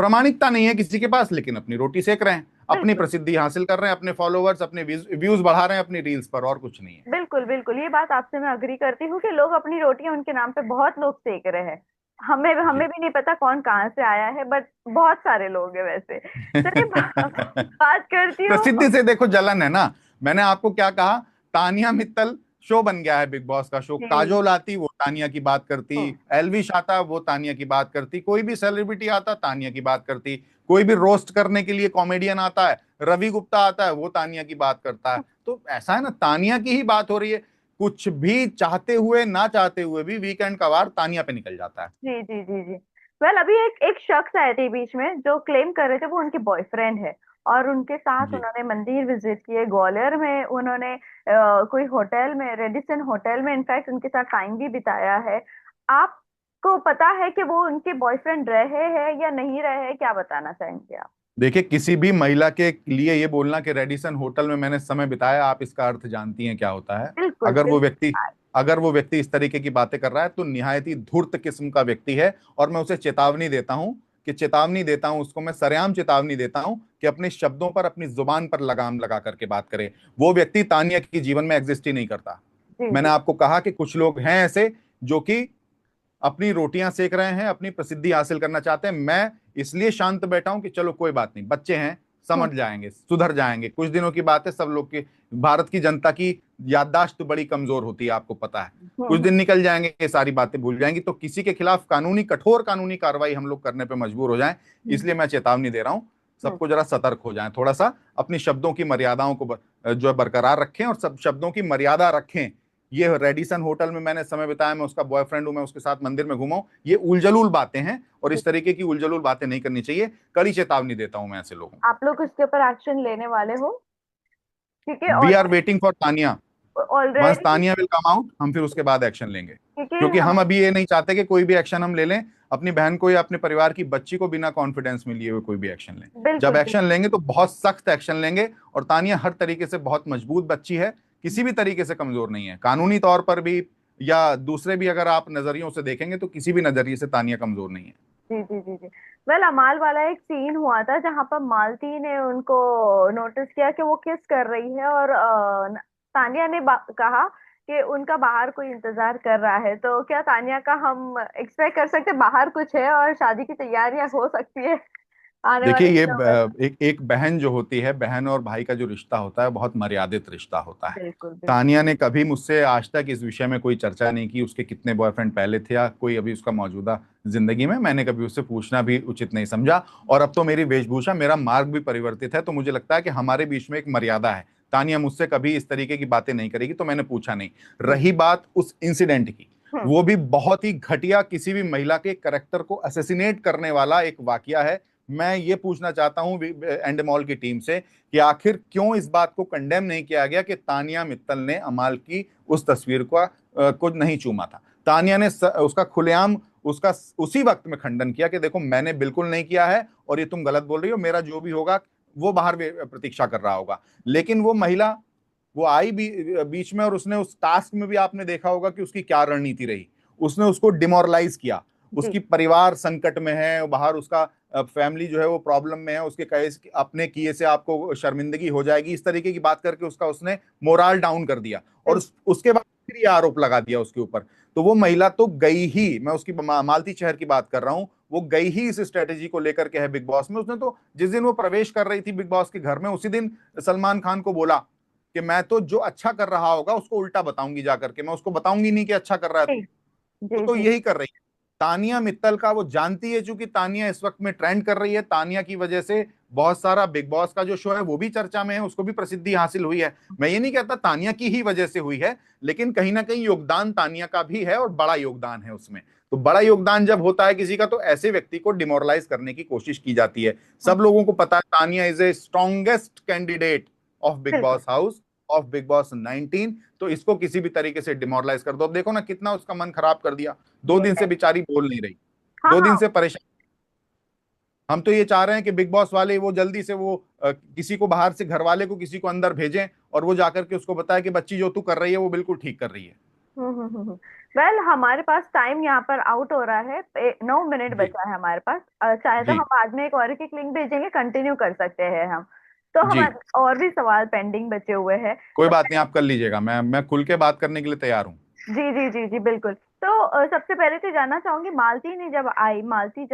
प्रामाणिकता नहीं है किसी के पास, लेकिन अपनी रोटी सेक रहे हैं, अपनी
बिल्कुल
प्रसिद्धि हासिल कर रहे हैं, अपने फॉलोवर्स, अपने व्यूज बढ़ा रहे हैं अपनी रील्स पर, और कुछ नहीं है।
बिल्कुल बिल्कुल, ये बात आपसे मैं अग्री करती हूँ कि लोग अपनी रोटियां उनके नाम पे बहुत लोग सेक रहे हैं। हमें हमें
जी।
भी नहीं पता कौन कहाँ से आया है, बट बहुत सारे लोग हैं वैसे। चलिए बात करती हूँ।
प्रसिद्धि से देखो जलन है ना। मैंने आपको क्या कहा, तानिया मित्तल शो बन गया है बिग बॉस का शो,
जी।
काजोल आती वो तानिया की बात करती,
ओ,
एलविश आता वो तानिया की बात करती, कोई भी सेलिब्रिटी आता तानिया की बात करती, कोई भी रोस्ट करने के लिए कॉमेडियन आता है, रवि गुप्ता आता है वो तानिया की बात करता है। तो ऐसा है ना, तानिया की ही बात हो रही है। कुछ भी चाहते हुए ना चाहते हुए भी वीकेंड का वार तानिया पे निकल जाता है।
जी जी जी जी। वेल, अभी एक एक शख्स आए थे बीच में जो क्लेम कर रहे थे वो उनके बॉयफ्रेंड है, और उनके साथ
जी।
उन्होंने मंदिर विजिट किए, ग्वालियर में उन्होंने कोई होटल में, रेडिसन होटल में इनफैक्ट उनके साथ टाइम भी बिताया है। आपको पता है कि वो उनके बॉयफ्रेंड रहे हैं या नहीं रहे हैं? क्या बताना चाहेंगे आप?
देखिए, किसी भी महिला के लिए ये बोलना कि रेडिसन होटल में मैंने समय बिताया, आप इसका अर्थ जानती हैं क्या होता है।
बिल्कुल
अगर वो
बिल्कुल।
व्यक्ति अगर वो व्यक्ति इस तरीके की बातें कर रहा है तो निहायत ही धूर्त किस्म का व्यक्ति है, और मैं उसे चेतावनी देता हूं उसको, मैं सरेआम चेतावनी देता हूं कि अपने शब्दों पर, अपनी जुबान पर लगाम लगा करके बात करे। वो व्यक्ति तानिया के जीवन में एग्जिस्ट ही नहीं करता।
जी
मैंने
जी
आपको कहा कि कुछ लोग हैं ऐसे जो कि अपनी रोटियां सेक रहे हैं, अपनी प्रसिद्धि हासिल करना चाहते हैं। मैं इसलिए शांत बैठा हूं कि चलो कोई बात नहीं, बच्चे हैं,
हम्म
समझ जाएंगे, सुधर जाएंगे, कुछ दिनों की बात है। सब लोग की, भारत की जनता की याददाश्त तो बड़ी कमजोर होती है, आपको पता है। कुछ
हम्म
दिन निकल जाएंगे, ये सारी बातें भूल जाएंगी, तो किसी के खिलाफ कठोर कानूनी कार्रवाई हम लोग करने पर मजबूर हो जाएं।
हम्म
इसलिए मैं चेतावनी दे रहा हूं,
हम्म।
सबको जरा सतर्क हो जाएं, थोड़ा सा अपनी शब्दों की मर्यादाओं को जो है बरकरार रखें, और सब शब्दों की मर्यादा रखें। ये रेडिसन होटल में मैंने समय बिताया, मैं उसका बॉयफ्रेंड हूं, मैं उसके साथ मंदिर में घूमा हूं, ये उलझलूल बातें हैं, और इस तरीके की उलझलूल बातें नहीं करनी चाहिए। कड़ी चेतावनी देता हूं मैं ऐसे लोगों को।
आप लोग उसके ऊपर एक्शन लेने वाले हो? क्योंकि
we are waiting for Tania. Once
already,
Tania will come out, हम फिर उसके बाद एक्शन लेंगे,
क्योंकि
क्योंकि
हम,
हम अभी ये नहीं चाहते कि कोई भी एक्शन हम ले लें अपनी बहन को या अपने परिवार की बच्ची को बिना कॉन्फिडेंस में लिए हुए कोई भी एक्शन लें। जब
बिल्कुल
एक्शन लेंगे तो बहुत सख्त एक्शन लेंगे, और तानिया हर तरीके से बहुत मजबूत बच्ची है, किसी भी तरीके से कमजोर नहीं है, कानूनी तौर पर भी या दूसरे भी अगर आप नजरियों से देखेंगे तो किसी भी नजरिए से तानिया कमजोर नहीं है।
जी जी जी जी। वेल, अमाल वाला एक सीन हुआ था जहां पर मालती ने उनको नोटिस किया कि वो किस कर रही है, और तानिया ने कहा कि उनका बाहर कोई इंतजार कर रहा है। तो क्या तानिया का हम एक्सपेक्ट कर सकते हैं बाहर कुछ है और शादी की तैयारियां हो सकती है आने
देखिए,
वाले
ये
दिनों में?
एक एक बहन जो होती है, बहन और भाई का जो रिश्ता होता है बहुत मर्यादित रिश्ता होता है।
बिल्कुल बिल्कुल।
तानिया ने कभी मुझसे आज तक इस विषय में कोई चर्चा नहीं की, उसके कितने बॉयफ्रेंड पहले थे या कोई अभी उसका मौजूदा जिंदगी में, मैंने कभी उससे पूछना भी उचित नहीं समझा। और अब तो मेरी वेशभूषा, मेरा मार्ग भी परिवर्तित है, तो मुझे लगता है कि हमारे बीच में एक मर्यादा है। तानिया मुझसे कभी इस तरीके की बातें नहीं करेगी, तो मैंने पूछा नहीं।
हम्म
रही बात उस इंसिडेंट की,
हम्म
वो भी बहुत ही घटिया, किसी भी महिला के करेक्टर को असैसिनेट करने वाला एक वाकया है। मैं ये पूछना चाहता हूं एंडमॉल की टीम से कि आखिर क्यों इस बात को कंडेम नहीं किया गया कि तानिया मित्तल ने अमाल की उस तस्वीर को नहीं चूमा था। तानिया ने उसका खुलेआम, उसका उसी वक्त में खंडन किया कि देखो मैंने बिल्कुल नहीं किया है, और ये तुम गलत बोल रही हो, मेरा जो भी होगा वो बाहर प्रतीक्षा कर रहा होगा। लेकिन वो महिला, वो आई बीच में, और उसने उस टास्क में भी आपने देखा होगा कि उसकी क्या रणनीति रही। उसने उसको डिमोरलाइज किया,
जी
उसकी परिवार संकट में है, बाहर उसका फैमिली जो है वो प्रॉब्लम में है, उसके कहे अपने किए से आपको शर्मिंदगी हो जाएगी, इस तरीके की बात करके उसने मोरल डाउन कर दिया, और
बिल्कुल।
उसके बाद फिर ये आरोप लगा दिया उसके ऊपर। तो वो महिला तो गई ही, मैं उसकी मालती शहर की बात कर रहा हूं, वो गई ही इस स्ट्रेटेजी को लेकर के है बिग बॉस में। उसने तो जिस दिन वो प्रवेश कर रही थी बिग बॉस के घर में, उसी दिन सलमान खान को बोला कि मैं तो जो अच्छा कर रहा होगा उसको उल्टा बताऊंगी, जाकर के मैं उसको बताऊंगी नहीं कि अच्छा कर रहा है
जी
तू।
जी
तो
जी।
यही कर रही है तानिया मित्तल का, वो जानती है, चूंकि तानिया इस वक्त में ट्रेंड कर रही है, तानिया की वजह से बहुत सारा बिग बॉस का जो शो है वो भी चर्चा में है, उसको भी प्रसिद्धि हासिल हुई है। मैं ये नहीं कहता तानिया की ही वजह से हुई है, लेकिन कहीं ना कहीं योगदान तानिया का भी है, और बड़ा योगदान है उसमें। तो बड़ा योगदान जब होता है किसी का, तो ऐसे व्यक्ति को डिमोरलाइज करने की कोशिश की जाती है। सब लोगों को पता है Tania is a strongest candidate of Big
बिल्कुल।
Boss house, of Big Boss 19। तो इसको किसी भी तरीके से डिमोरलाइज कर दो। अब देखो ना कितना उसका मन खराब कर दिया, 2 दिन से
ये,
बेचारी बोल नहीं रही,
हाँ
2 दिन
हाँ।
से परेशान। हम तो ये चाह रहे हैं कि बिग बॉस वाले वो जल्दी से वो किसी को बाहर से, घर वाले को किसी को अंदर भेजें, और वो जाकर के उसको बताए कि बच्ची जो तू कर रही है वो बिल्कुल ठीक कर रही है।
वेल हमारे पास टाइम यहाँ पर आउट हो रहा है, 9 मिनट
जी
बचा है हमारे पास। चाहे तो
जी
हम बाद में एक और एक लिंक भेजेंगे, कंटिन्यू कर सकते हैं हम। तो
जी।
हमारे और भी सवाल पेंडिंग बचे हुए हैं।
कोई
तो
बात नहीं, आप कर लीजिएगा, मैं खुल के बात करने के लिए तैयार हूँ।
जी जी जी जी बिल्कुल। तो सबसे पहले तो जानना चाहूंगी, मालती जब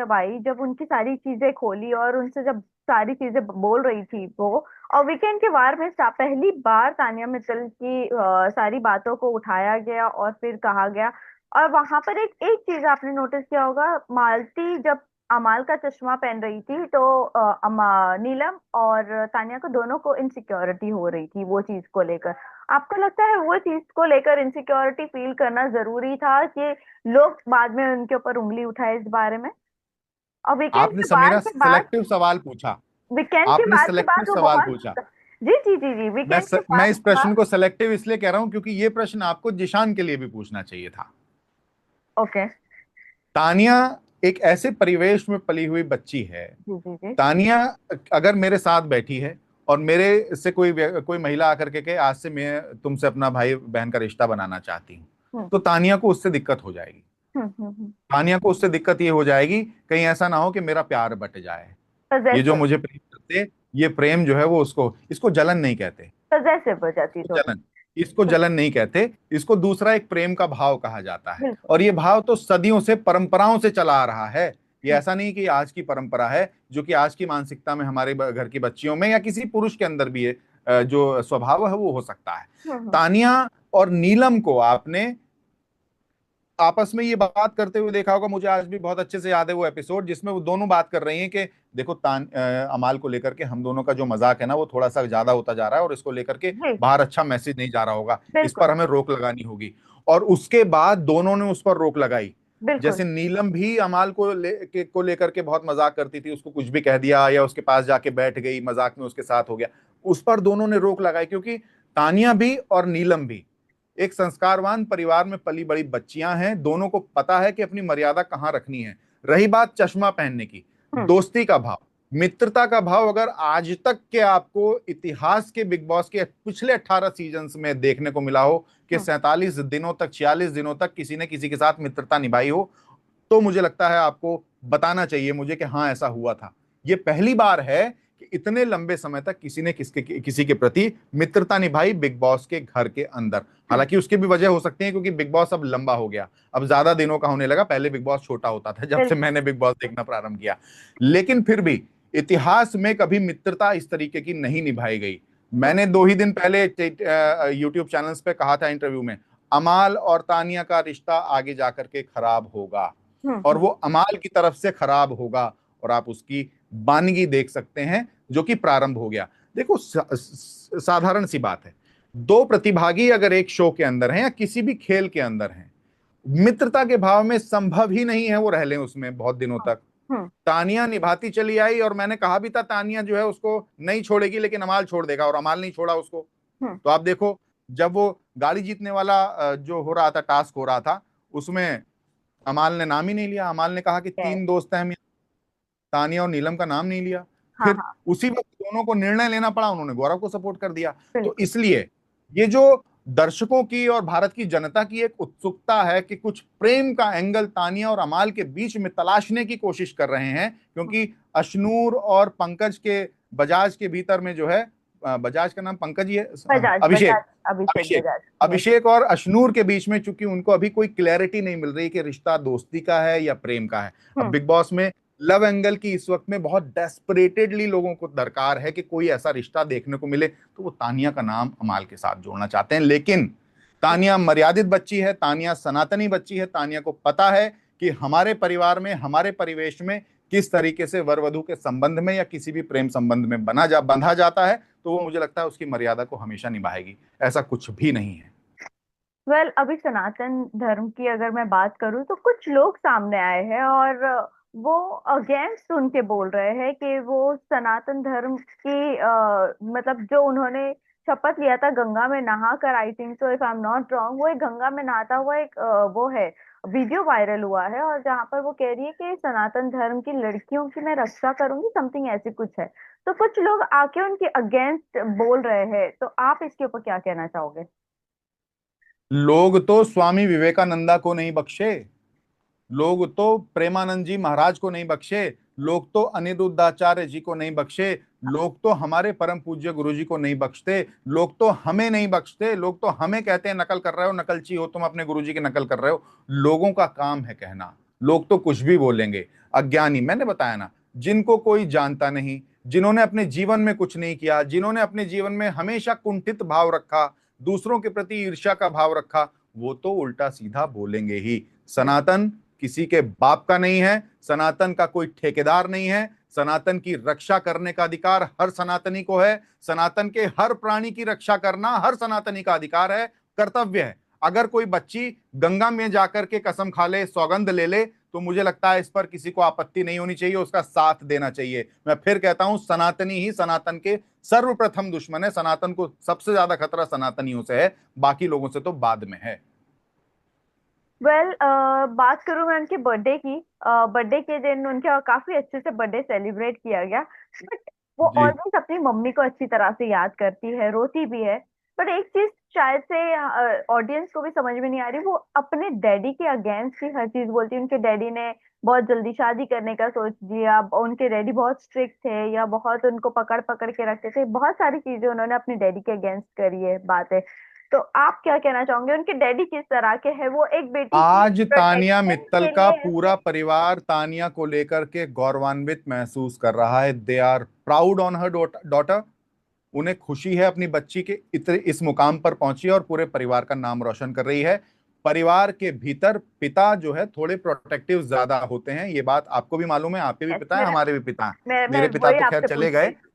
आई, जब उनकी सारी चीजें खोली और उनसे जब सारी चीजें बोल रही थी वो, और वीकेंड के वार में पहली बार तानिया मित्तल की सारी बातों को उठाया गया और फिर कहा गया। और वहां पर एक एक चीज आपने नोटिस किया होगा, मालती जब अमाल का चश्मा पहन रही थी तो नीलम और तानिया को दोनों को इनसिक्योरिटी हो रही थी वो चीज को लेकर। आपको लगता है वो चीज को लेकर इनसिक्योरिटी फील करना जरूरी था कि लोग बाद में उनके ऊपर उंगली उठाए इस बारे में? और
आपने मेरा सिलेक्टिव सवाल पूछा।
वीकेंड के
आपने
बाद के
सिलेक्टिव
बाद वो
सवाल
बहुत।
पूछा।
जी जी जी जी, वीकेंड के
मैं
बाद
इस
के
प्रश्न
बाद।
को सिलेक्टिव इसलिए कह रहा हूं क्योंकि ये प्रश्न आपको जिशान के लिए भी पूछना चाहिए था।
ओके।
तानिया एक ऐसे परिवेश में पली हुई बच्ची है।
जी जी जी।
तानिया अगर मेरे साथ बैठी है और मेरे से कोई महिला आकर के आज से मैं तुमसे अपना भाई बहन का रिश्ता बनाना चाहती हूँ,
हम्म
तो तानिया को उससे दिक्कत हो जाएगी।
हम्म।
तानिया को उससे दिक्कत ये हो जाएगी, कहीं ऐसा ना हो कि मेरा प्यार बट जाए। ये जो
पजेसिव।
मुझे प्रेम करते, ये प्रेम जो है वो उसको, इसको जलन नहीं कहते।
पजेसिव हो जाती
इसको
थोड़ी।
जलन इसको जलन नहीं कहते। इसको दूसरा एक प्रेम का भाव कहा जाता है।
बिल्कुल।
और ये भाव तो सदियों से, परंपराओं से चला आ रहा है। ये
हम्म
ऐसा नहीं कि आज की परंपरा है, जो कि आज की मानसिकता में हमारे घर की बच्चियों में या किसी पुरुष के अंदर भी है, जो स्वभाव है वो हो सकता है।
हम्म।
तानिया और नीलम को आपने आपस में ये बात करते हुए देखा होगा। मुझे आज भी बहुत अच्छे से याद है वो एपिसोड जिसमें वो दोनों बात कर रही हैं कि देखो अमाल को लेकर के हम दोनों का जो मजाक है ना, वो थोड़ा सा ज्यादा होता जा रहा है और इसको लेकर के
जी
बाहर अच्छा मैसेज नहीं जा रहा होगा। इस
बिल्कुल
पर हमें रोक लगानी होगी। और उसके बाद दोनों ने उस पर रोक लगाई।
बिल्कुल।
जैसे नीलम भी अमाल को लेकर के बहुत मजाक करती थी, उसको कुछ भी कह दिया या उसके पास जाके बैठ गई, मजाक में उसके साथ हो गया। उस पर दोनों ने रोक लगाई, क्योंकि तानिया भी और नीलम भी एक संस्कारवान परिवार में पली बड़ी बच्चियां हैं। दोनों को पता है कि अपनी मर्यादा कहां रखनी है। रही बात चश्मा पहनने की,
हम्म
दोस्ती का भाव, मित्रता का भाव, अगर आज तक के आपको इतिहास के बिग बॉस के पिछले 18 सीजन्स में देखने को मिला हो कि
हम्म।
47 दिनों तक, 46 दिनों तक किसी ने किसी के साथ मित्रता निभाई हो, तो मुझे लगता है आपको बताना चाहिए मुझे कि हाँ ऐसा हुआ था। ये पहली बार है कि इतने लंबे समय तक किसी के प्रति मित्रता निभाई बिग बॉस के घर के अंदर।
हम्म।
हालांकि उसकी भी वजह हो सकती है, क्योंकि बिग बॉस अब लंबा हो गया, अब ज्यादा दिनों का होने लगा। पहले बिग बॉस छोटा होता था जब से
बिल्कुल।
मैंने बिग बॉस देखना प्रारंभ किया। लेकिन फिर भी इतिहास में कभी मित्रता इस तरीके की नहीं निभाई गई।
हम्म
मैंने 2 ही दिन पहले यूट्यूब चैनल्स पे कहा था इंटरव्यू में, अमाल और तानिया का रिश्ता आगे जाकर के खराब होगा, और
हम्म।
वो अमाल की तरफ से खराब होगा। और आप उसकी बानगी देख सकते हैं जो कि प्रारंभ हो गया। देखो साधारण सी बात है, दो प्रतिभागी अगर एक शो के अंदर हैं या किसी भी खेल के अंदर हैं, मित्रता के भाव में संभव ही नहीं है वो रह लें उसमें बहुत दिनों तक।
हम्म
तानिया निभाती चली आई, और मैंने कहा भी था तानिया जो है उसको नहीं छोड़ेगी, लेकिन अमाल छोड़ देगा, और अमाल नहीं छोड़ा उसको।
हम्म।
तो आप देखो, जब वो गाड़ी जीतने वाला जो हो रहा था, टास्क हो रहा था, उसमें अमाल ने नाम ही नहीं लिया। अमाल ने कहा कि
Yes,
3 दोस्त हैं हम, तानिया और नीलम का नाम नहीं लिया।
हाँ
फिर
हाँ
उसी वक्त दोनों को निर्णय लेना पड़ा, उन्होंने गौरव को सपोर्ट कर दिया। तो
बिल्कुल।
इसलिए ये जो दर्शकों की और भारत की जनता की एक उत्सुकता है कि कुछ प्रेम का एंगल तानिया और अमाल के बीच में तलाशने की कोशिश कर रहे हैं, क्योंकि अशनूर और पंकज के, बजाज के भीतर में जो है, बजाज का नाम पंकज ही है,
बजाज
अभिषेक।
बजाज। अभिषेक
अभिषेक
बजाज, यस।
अभिषेक और अशनूर के बीच में चूंकि उनको अभी कोई क्लैरिटी नहीं मिल रही कि रिश्ता दोस्ती का है या प्रेम का है। अब
हम्म
बिग बॉस में लव एंगल की इस वक्त में बहुत डेस्परेटेडली लोगों को दरकार है कि कोई ऐसा रिश्ता देखने को मिले, तो वो तानिया का नाम अमाल के साथ जोड़ना चाहते हैं। लेकिन तानिया मर्यादित बच्ची है, तानिया सनातनी बच्ची है। तानिया को पता है कि हमारे परिवार में, हमारे परिवेश में किस तरीके से वर वधु के संबंध में या किसी भी प्रेम संबंध में बंधा जाता है, तो वो मुझे लगता है उसकी मर्यादा को हमेशा निभाएगी। ऐसा कुछ भी नहीं है।
वेल अभी सनातन धर्म की अगर मैं बात करूं तो कुछ लोग सामने आए हैं और वो अगेंस्ट उन के बोल रहे हैं कि वो सनातन धर्म की मतलब जो उन्होंने शपथ लिया था गंगा में नहा कर, I think so if I am not wrong, वो एक गंगा में नहाता हुआ एक वो है, वीडियो वायरल हुआ है, और जहां पर वो कह रही है कि सनातन धर्म की लड़कियों की मैं रक्षा करूंगी, समथिंग ऐसी कुछ है। तो कुछ लोग आके उनके अगेंस्ट बोल रहे हैं, तो आप इसके ऊपर क्या कहना चाहोगे?
लोग तो स्वामी विवेकानंदा को नहीं बख्शे, लोग तो प्रेमानंद जी महाराज को नहीं बख्शे, लोग तो अनिरुद्धाचार्य जी को नहीं बख्शे, लोग तो हमारे परम पूज्य गुरु जी को नहीं बख्शते, लोग तो हमें नहीं बख्शते, लोग तो हमें कहते हैं नकल कर रहे हो, नकलची हो तुम, अपने गुरु जी की नकल कर रहे हो। लोगों का काम है कहना, लोग तो कुछ भी बोलेंगे। अज्ञानी, मैंने बताया ना, जिनको कोई जानता नहीं, जिन्होंने अपने जीवन में कुछ नहीं किया, जिन्होंने अपने जीवन में हमेशा कुंठित भाव रखा, दूसरों के प्रति ईर्ष्या का भाव रखा, वो तो उल्टा सीधा बोलेंगे ही। सनातन किसी के बाप का नहीं है, सनातन का कोई ठेकेदार नहीं है, सनातन की रक्षा करने का अधिकार हर सनातनी को है, सनातन के हर प्राणी की रक्षा करना हर सनातनी का अधिकार है, कर्तव्य है। अगर कोई बच्ची गंगा में जाकर के कसम खा ले, सौगंध ले ले, तो मुझे लगता है इस पर किसी को आपत्ति नहीं होनी चाहिए, उसका साथ देना चाहिए। मैं फिर कहता हूं, सनातनी ही सनातन के सर्वप्रथम दुश्मन है, सनातन को सबसे ज्यादा खतरा सनातनियों से है, बाकी लोगों से तो बाद में है।
वेल, बात करूं मैं उनके बर्थडे की। बर्थडे के दिन उनका काफी अच्छे से बर्थडे सेलिब्रेट किया गया, बट वो
जी।
ऑलवेज अपनी मम्मी को अच्छी तरह से याद करती है, रोती भी है। पर एक चीज शायद से ऑडियंस को भी समझ में नहीं आ रही, वो अपने डैडी के अगेंस्ट ही हर चीज बोलती है। उनके डैडी ने बहुत जल्दी शादी करने का सोच लिया, उनके डैडी बहुत स्ट्रिक्ट थे या बहुत उनको पकड़ पकड़ के रखते थे, बहुत सारी चीजें उन्होंने अपने डैडी के अगेंस्ट करी है बातें। तो आप क्या कहना चाहोगे, उनके डैडी किस तरह के हैं? वो एक बेटी की
आज तानिया
प्रोटेक्शन
मित्तल
के
का
लिए
पूरा
ऐसे।
परिवार तानिया को लेकर के गौरवान्वित महसूस कर रहा है। They are proud on her daughter. उन्हें खुशी है अपनी बच्ची के इस मुकाम पर पहुंची है और पूरे परिवार का नाम रोशन कर रही है। परिवार के भीतर पिता जो है थोड़े प्रोटेक्टिव ज्यादा होते हैं, ये बात आपको भी मालूम है, आपके भी
Yes,
पिता है, हमारे भी पिता हैं।
मैं
मेरे पिता
वही
तो खैर
आपसे
चले
पूछ
गए।
रही थी।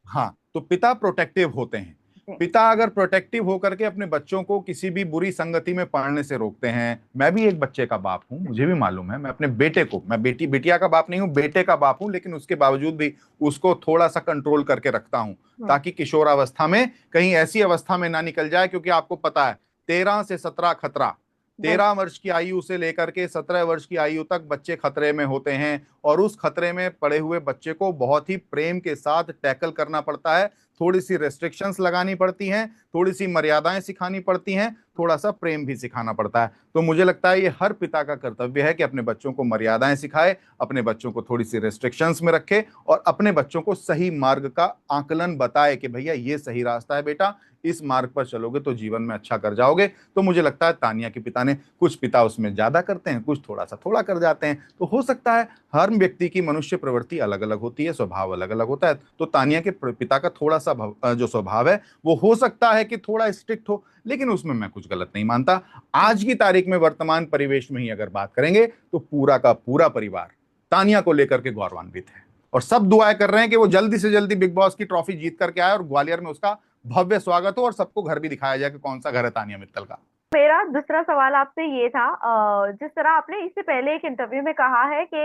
हाँ, तो पिता प्रोटेक्टिव होते हैं।
जी।
पिता अगर प्रोटेक्टिव होकर के अपने बच्चों को किसी भी बुरी संगति में पड़ने से रोकते हैं, मैं भी एक बच्चे का बाप हूं, मुझे भी मालूम है, मैं अपने बेटे को, मैं बेटी बिटिया का बाप नहीं हूं, बेटे का बाप हूं, लेकिन उसके बावजूद भी उसको थोड़ा सा कंट्रोल करके रखता हूं,
हम्म।
ताकि किशोरावस्था में कहीं ऐसी अवस्था में ना निकल जाए, क्योंकि आपको पता है 13 से 17 खतरा,
बिल्कुल।
13 वर्ष की आयु से लेकर के 17 वर्ष की आयु तक बच्चे खतरे में होते हैं, और उस खतरे में पड़े हुए बच्चे को बहुत ही प्रेम के साथ टैकल करना पड़ता है। थोड़ी सी रेस्ट्रिक्शंस लगानी पड़ती हैं, थोड़ी सी मर्यादाएं सिखानी पड़ती हैं, थोड़ा सा प्रेम भी सिखाना पड़ता है। तो मुझे लगता है ये हर पिता का कर्तव्य है कि अपने बच्चों को मर्यादाएं सिखाए, अपने बच्चों को थोड़ी सी रेस्ट्रिक्शंस में रखे, और अपने बच्चों को सही मार्ग का आकलन बताए कि भैया ये सही रास्ता है बेटा, इस मार्ग पर चलोगे तो जीवन में अच्छा कर जाओगे। तो मुझे लगता है तानिया के पिता ने, कुछ पिता उसमें ज्यादा करते हैं, कुछ थोड़ा सा थोड़ा कर जाते हैं, तो हो सकता है हर व्यक्ति की मनुष्य प्रवृत्ति अलग अलग होती है, स्वभाव अलग अलग होता है। तो तानिया के पिता का थोड़ा सा जो स्वभाव है वो हो सकता है कि थोड़ा स्ट्रिक्ट हो, लेकिन उसमें मैं कुछ गलत नहीं मानता। आज की तारीख में वर्तमान परिवेश में ही अगर बात करेंगे तो पूरा का पूरा परिवार तानिया को लेकर के गौरवान्वित है, और सब दुआएं कर रहे हैं कि वो जल्दी से जल्दी बिग बॉस की ट्रॉफी जीत करके आए और ग्वालियर में उसका भव्य स्वागत हो, और सबको घर भी दिखाया जाए कि कौन सा घर है तानिया मित्तल का।
मेरा दूसरा सवाल आपसे ये था, जिस तरह आपने इससे पहले एक इंटरव्यू में कहा है कि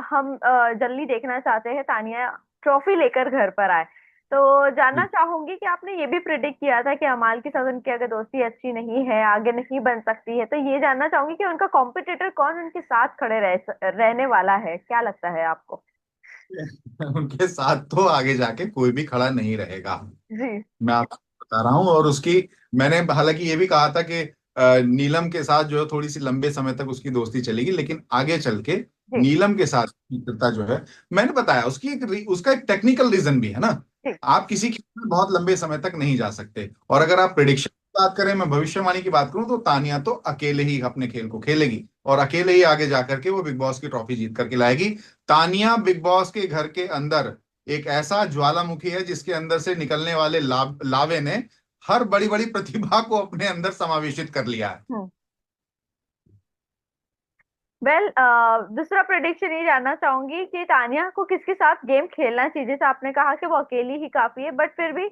हम जल्दी देखना चाहते हैं तानिया ट्रॉफी लेकर घर पर आए, तो जानना चाहूंगी कि आपने ये भी प्रिडिक्ट किया था कि अमाल के साथ उनकी अगर दोस्ती अच्छी नहीं है, आगे नहीं बन सकती है, तो ये जानना चाहूंगी कि उनका कॉम्पिटिटर कौन उनके साथ खड़े रहने वाला है, क्या लगता है आपको?
उनके साथ तो आगे जाके कोई भी खड़ा नहीं रहेगा,
जी।
मैं आपको बता रहा हूँ। और उसकी, मैंने हालांकि ये भी कहा था कि नीलम के साथ जो है थोड़ी सी लंबे समय तक उसकी दोस्ती चलेगी, लेकिन आगे चल के
जी।
नीलम के साथ मित्रता जो है, मैंने बताया उसकी उसका एक टेक्निकल रीजन भी है ना।
जी।
आप किसी खेल में बहुत लंबे समय तक नहीं जा सकते, और अगर आप प्रिडिक्शन की बात करें, मैं भविष्यवाणी की बात करूं, तो तानिया तो अकेले ही अपने खेल को खेलेगी और अकेले ही आगे जाकर के वो बिग बॉस की ट्रॉफी जीत करके लाएगी। तानिया बिग बॉस के घर के अंदर एक ऐसा ज्वालामुखी है जिसके अंदर से निकलने वाले लावे ने हर बड़ी बड़ी प्रतिभा को अपने अंदर समावेशित कर लिया है।
हम्म। वेल, दूसरा प्रेडिक्शन ये जानना चाहूंगी कि तानिया को किसके साथ गेम खेलना चाहिए। जैसे आपने कहा कि वो अकेली ही काफी है, बट फिर भी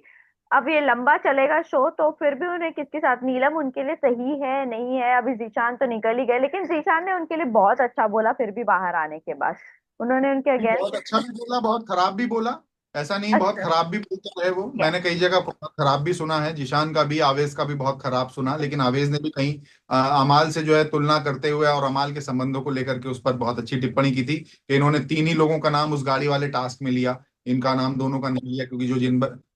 अब ये लंबा चलेगा शो, तो फिर भी उन्हें किसके साथ, नीलम उनके लिए सही है नहीं है? अभी जीशान तो निकल ही गए, लेकिन जीशान ने उनके लिए बहुत अच्छा बोला फिर भी बाहर आने के बाद, उन्होंने उनके
नहीं, बहुत
अगेंस्ट।
अच्छा भी बोला, बहुत खराब भी बोला, ऐसा नहीं, बहुत
अच्छा।
खराब भी बोलते रहे वो,
क्या?
मैंने कई जगह बहुत खराब भी सुना है, जिशान का भी, आवेज का भी बहुत खराब सुना, लेकिन आवेज ने भी कहीं अमाल से जो है तुलना करते हुए और अमाल के संबंधों को लेकर के उस पर बहुत अच्छी टिप्पणी की थी कि इन्होंने 3 ही लोगों का नाम उस गाड़ी वाले टास्क में लिया, इनका नाम दोनों का नहीं लिया, क्योंकि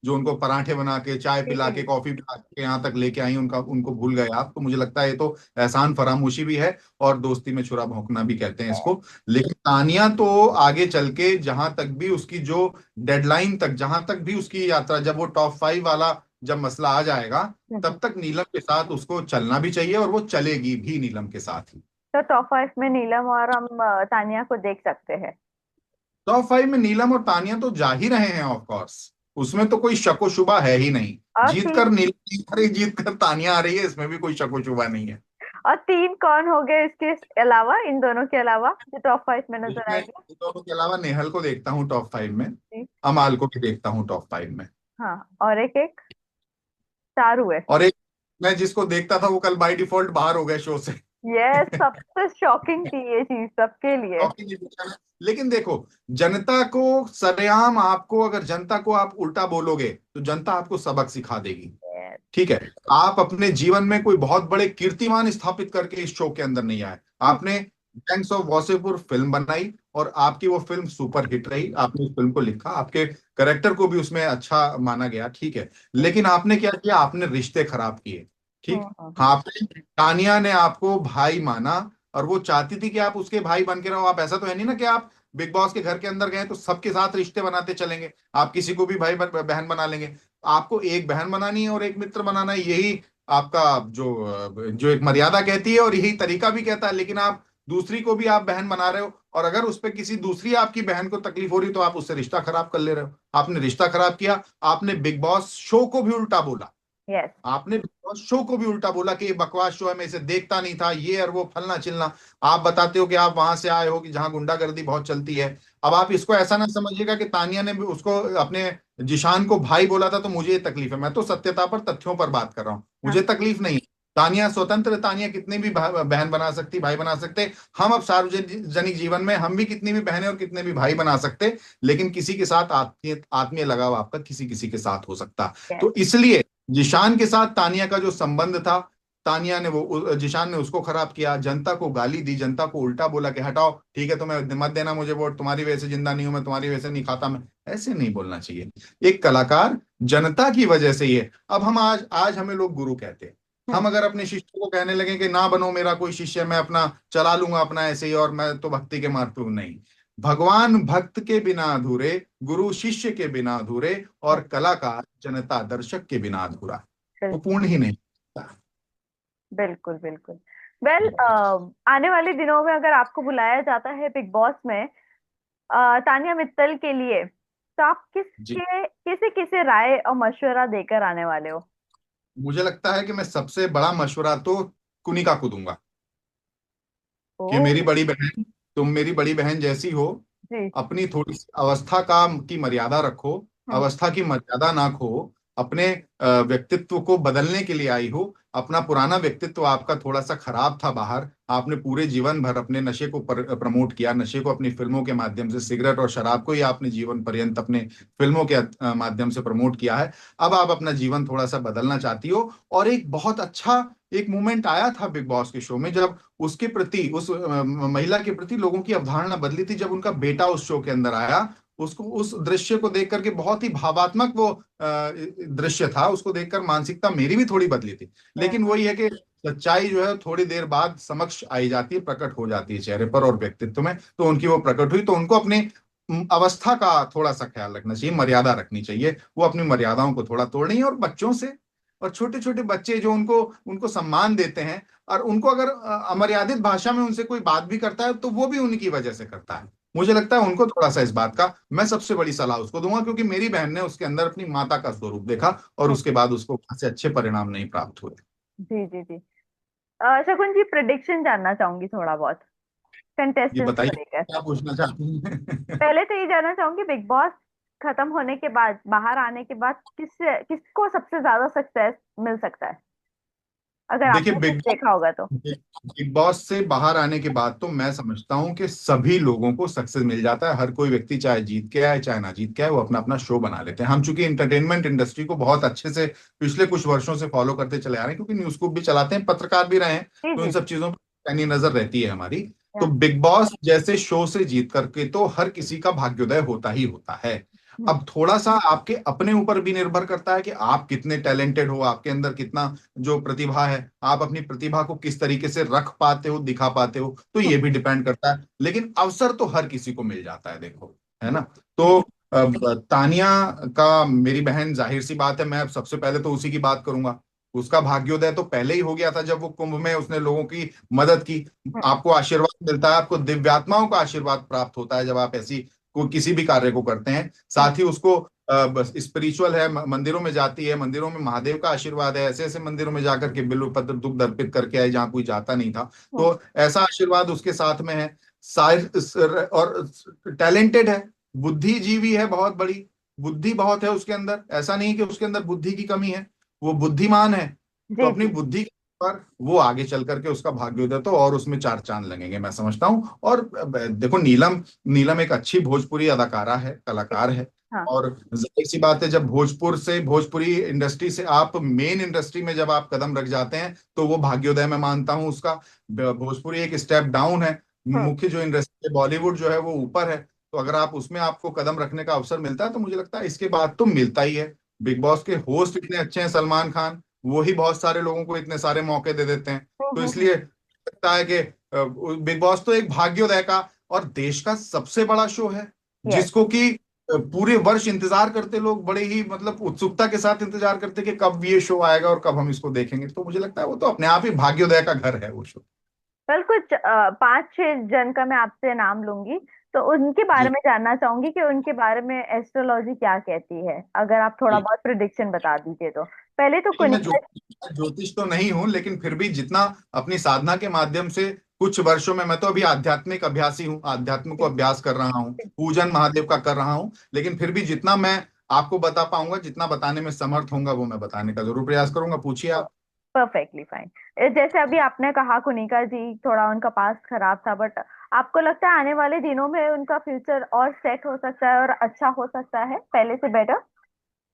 जो उनको पराठे बना के, चाय
जी
पिला
जी
के,
जी।
कॉफी पिला के यहाँ तक लेके आई, उनका उनको भूल गए आप। तो मुझे लगता है ये तो एहसान फरामोशी भी है, और दोस्ती में छुरा भोंकना भी कहते हैं इसको। लेकिन तानिया तो आगे चल के जहां तक भी उसकी जो डेडलाइन तक, जहां तक भी उसकी यात्रा, जब वो टॉप 5 वाला जब मसला आ जाएगा,
हम्म।
तब तक नीलम के साथ उसको चलना भी चाहिए, और वो चलेगी भी नीलम के साथ ही।
तो टॉप 5 में नीलम और हम तानिया को देख सकते हैं।
टॉप 5 में नीलम और तानिया तो जा ही रहे हैं ऑफ कोर्स, उसमें तो कोई शको शुबा है ही नहीं।
और
जीत कर
तीन,
नीलम आ रही, जीत कर तानिया आ रही है, इसमें भी कोई शको शुबा नहीं है।
और तीन कौन हो गए इसके अलावा, इन दोनों के अलावा जो टॉप 5 में नजर
इसमें
आएंगे?
इन दोनों के अलावा नेहल को देखता हूँ टॉप 5 में,
जी।
अमाल को भी देखता हूँ टॉप 5 में।
हाँ, और एक एक चारू है।
और एक, मैं जिसको देखता था वो कल बाय डिफॉल्ट बाहर हो गए शो से।
ये सबसे शॉकिंग थी ये चीज सबके लिए।
शॉकिंग सिचुएशन है। लेकिन देखो, जनता को सरेआम, आपको अगर जनता को आप उल्टा बोलोगे तो जनता आपको सबक सिखा देगी।
Yes.
ठीक है, आप अपने जीवन में कोई बहुत बड़े कीर्तिमान स्थापित करके इस शो के अंदर नहीं आए। आपने गैंग्स ऑफ वासेपुर फिल्म बनाई, और आपकी वो फिल्म सुपर हिट रही, आपने उस फिल्म को लिखा, आपके करेक्टर को भी उसमें अच्छा माना गया, ठीक है। लेकिन आपने क्या किया, आपने रिश्ते खराब किए। ठीक। हाँ, आपने, तानिया ने आपको भाई माना, और वो चाहती थी कि आप उसके भाई बन के रहो। आप, ऐसा तो है नहीं ना कि आप बिग बॉस के घर के अंदर गए तो सबके साथ रिश्ते बनाते चलेंगे, आप किसी को भी भाई बहन बना लेंगे। आपको एक बहन बनानी है और एक मित्र बनाना है, यही आपका जो जो एक मर्यादा कहती है, और यही तरीका भी कहता है। लेकिन आप दूसरी को भी आप बहन बना रहे हो, और अगर उस पर किसी दूसरी आपकी बहन को तकलीफ हो रही तो आप उससे रिश्ता खराब कर ले रहे हो। आपने रिश्ता खराब किया, आपने बिग बॉस शो को भी उल्टा बोला।
यस।
आपने बिग बॉस शो को भी उल्टा बोला कि ये बकवास शो है, मैं इसे देखता नहीं था, ये और वो फलना चिलना। आप बताते हो कि आप वहां से आए हो कि जहां गुंडागर्दी बहुत चलती है। अब आप इसको ऐसा ना समझिएगा कि तानिया ने भी उसको, अपने जिशान को भाई बोला था तो मुझे ये तकलीफ है। मैं तो सत्यता पर, तथ्यों पर बात कर रहा हूँ, मुझे तकलीफ नहीं है। तानिया स्वतंत्र है, तानिया कितने भी बहन बना सकती, भाई बना सकते। हम अब सार्वजनिक जीवन में हम भी कितनी भी बहनें और कितने भी भाई बना सकते, लेकिन किसी के साथ आत्मीय आत्मीय लगाव आपका किसी किसी के साथ हो सकता।
यस।
तो इसलिए जिशान के साथ तानिया का जो संबंध था, तानिया ने वो, जिशान ने उसको खराब किया, जनता को गाली दी, जनता को उल्टा बोला कि हटाओ, ठीक है, तुम्हें मत देना मुझे वोट, तुम्हारी वजह से जिंदा नहीं हूं मैं, तुम्हारी वजह से नहीं खाता मैं। ऐसे नहीं बोलना चाहिए। एक कलाकार जनता की वजह से ही है। अब हम आज आज हमें लोग गुरु कहते हैं। हम अगर अपने शिष्य को कहने लगे कि ना बनो मेरा कोई शिष्य, मैं अपना चला लूंगा अपना ऐसे ही, और मैं तो भक्ति के मार्ग पे हूं, नहीं। भगवान भक्त के बिना अधूरे, गुरु शिष्य के बिना अधूरे, और कलाकार जनता दर्शक के बिना अधूरा। वो पूर्ण ही नहीं।
बिल्कुल बिल्कुल। वेल, आने वाले दिनों में अगर आपको बुलाया जाता है बिग बॉस में तानिया मित्तल के लिए, तो आप
जी,
किसके किसे किसे राय और मशवरा देकर आने वाले हो?
मुझे लगता है कि मैं सबसे बड़ा मशवरा तो कुनिका को दूंगा,
ओ।
कि मेरी बड़ी बहन, तुम मेरी बड़ी बहन जैसी हो,
जी।
अपनी थोड़ी सी अवस्था का की मर्यादा रखो,
हम्म।
अवस्था की मर्यादा ना खो, अपने व्यक्तित्व को बदलने के लिए आई हो। अपना पुराना व्यक्तित्व आपका थोड़ा सा खराब था बाहर, आपने पूरे जीवन भर अपने नशे को प्रमोट किया, नशे को अपनी फिल्मों के माध्यम से, सिगरेट और शराब को ही आपने जीवन पर्यंत अपने फिल्मों के माध्यम से प्रमोट किया है। अब आप अपना जीवन थोड़ा सा बदलना चाहती हो, और एक बहुत अच्छा एक मोमेंट आया था बिग बॉस के शो में, जब उसके प्रति, उस महिला के प्रति लोगों की अवधारणा बदली थी, जब उनका बेटा उस शो के अंदर आया। उसको, उस दृश्य को देख करके, बहुत ही भावात्मक वो दृश्य था, उसको देखकर मानसिकता मेरी भी थोड़ी बदली थी। लेकिन वही है कि सच्चाई जो है थोड़ी देर बाद समक्ष आई जाती है, प्रकट हो जाती है चेहरे पर और व्यक्तित्व में। तो उनकी वो प्रकट हुई, तो उनको अपनी अवस्था का थोड़ा सा ख्याल रखना चाहिए, मर्यादा रखनी चाहिए। वो अपनी मर्यादाओं को थोड़ा तोड़नी है, और बच्चों से, और छोटे छोटे बच्चे जो उनको उनको सम्मान देते हैं, और उनको अगर अमर्यादित भाषा में उनसे कोई बात भी करता है तो वो भी उनकी वजह से करता है। मुझे लगता है उनको थोड़ा सा इस बात का, मैं सबसे बड़ी सलाह उसको दूंगा, क्योंकि मेरी बहन ने उसके अंदर अपनी माता का स्वरूप देखा, और उसके बाद उसको वहां से अच्छे परिणाम नहीं प्राप्त हुए।
जी जी जी। शकुन जी, प्रिडिक्शन जानना चाहूंगी थोड़ा बहुत
ये
कंटेस्टेंट्स को
बताइए
लेकर।
क्या पूछना चाहती हैं।
पहले तो ये जानना चाहूंगी, बिग बॉस खत्म होने के बाद, बाहर आने के बाद, किसको सबसे ज्यादा सक्सेस मिल सकता है, अगर
देखिए,
आपने कुछ देखा होगा तो?
बिग बॉस से बाहर आने के बाद तो मैं समझता हूं कि सभी लोगों को सक्सेस मिल जाता है। हर कोई व्यक्ति चाहे जीत के आए चाहे ना जीत के आए, वो अपना अपना शो बना लेते हैं। हम चूंकि इंटरटेनमेंट इंडस्ट्री को बहुत अच्छे से पिछले कुछ वर्षों से फॉलो करते चले आ रहे हैं, क्योंकि न्यूज को भी चलाते हैं, पत्रकार भी रहे हैं,
जी
तो इन
जी
सब चीजों पर पैनी नजर रहती है हमारी। तो
जी।
बिग बॉस जैसे शो से जीत करके तो हर किसी का भाग्योदय होता ही होता है।
हम्म।
अब थोड़ा सा आपके अपने ऊपर भी निर्भर करता है कि आप कितने टैलेंटेड हो, आपके अंदर कितना जो प्रतिभा है, आप अपनी प्रतिभा को किस तरीके से रख पाते हो, दिखा पाते हो, तो ये भी डिपेंड करता है। लेकिन अवसर तो हर किसी को मिल जाता है, देखो, है ना। तो तानिया का, मेरी बहन, जाहिर सी बात है, मैं अब सबसे पहले तो उसी की बात करूंगा। उसका भाग्योदय तो पहले ही हो गया था जब वो कुंभ में उसने लोगों की मदद की।
हम्म।
आपको आशीर्वाद मिलता है, आपको दिव्यात्माओं का आशीर्वाद प्राप्त होता है जब आप ऐसी को किसी भी कार्य को करते हैं।
हम्म।
साथ ही उसको बस स्पिरिचुअल है, मंदिरों में जाती है, मंदिरों में महादेव का आशीर्वाद है, ऐसे ऐसे मंदिरों में जाकर के बिल्व पत्र दुख दर्पित करके आए जहाँ कोई जाता नहीं था।
हम्म।
तो ऐसा आशीर्वाद उसके साथ में है। और टैलेंटेड है, बुद्धिजीवी है, बहुत बड़ी बुद्धि बहुत है उसके अंदर। ऐसा नहीं कि उसके अंदर बुद्धि की कमी है, वो बुद्धिमान है। तो
जी
अपनी
जी।
बुद्धि पर वो आगे चल करके उसका भाग्योदय तो और उसमें चार चांद लगेंगे, मैं समझता हूँ। और देखो, नीलम नीलम एक अच्छी भोजपुरी अदाकारा है, कलाकार है।
हाँ।
और जाहिर सी बात है, जब भोजपुर से, भोजपुरी इंडस्ट्री से आप मेन इंडस्ट्री में जब आप कदम रख जाते हैं, तो वो भाग्योदय मैं मानता हूँ उसका। भोजपुरी एक स्टेप डाउन है,
हम्म।
मुख्य जो इंडस्ट्री है बॉलीवुड जो है वो ऊपर है। तो अगर आप उसमें आपको कदम रखने का अवसर मिलता है, तो मुझे लगता है इसके बाद तो मिलता ही है। बिग बॉस के होस्ट इतने अच्छे हैं सलमान खान, वो ही बहुत सारे लोगों को इतने सारे मौके दे देते हैं। तो
हम्म।
इसलिए लगता है कि बिग बॉस तो एक भाग्योदय का और देश का सबसे बड़ा शो है,
यस।
जिसको कि पूरे वर्ष इंतजार करते लोग, बड़े ही मतलब उत्सुकता के साथ इंतजार करते कि कब ये शो आएगा और कब हम इसको देखेंगे। तो मुझे लगता है वो तो अपने आप ही भाग्योदय का घर है वो शो।
कल कुछ 5-6 जन का मैं आपसे नाम लूंगी, तो उनके बारे
जी
में जानना चाहूंगी कि उनके बारे में एस्ट्रोलॉजी क्या कहती है, अगर आप थोड़ा
जी
बहुत प्रिडिक्शन बता दीजिए तो। पहले तो
जी, मैं
कुनिका।
ज्योतिष तो नहीं हूं, लेकिन फिर भी जितना अपनी साधना के माध्यम से कुछ वर्षों में, मैं तो अभी आध्यात्मिक अभ्यासी हूँ, आध्यात्म को अभ्यास कर रहा हूँ, पूजन महादेव का कर रहा हूँ। लेकिन फिर भी जितना मैं आपको बता पाऊंगा, जितना बताने में समर्थ होऊंगा, वो मैं बताने का जरूर प्रयास करूंगा। पूछिए आप।
Perfectly fine. जैसे अभी आपने कहा कुनिका जी थोड़ा उनका पास्ट खराब था, बट आपको लगता है आने वाले दिनों में उनका फ्यूचर और सेट हो सकता है और अच्छा हो सकता है पहले से बेटर?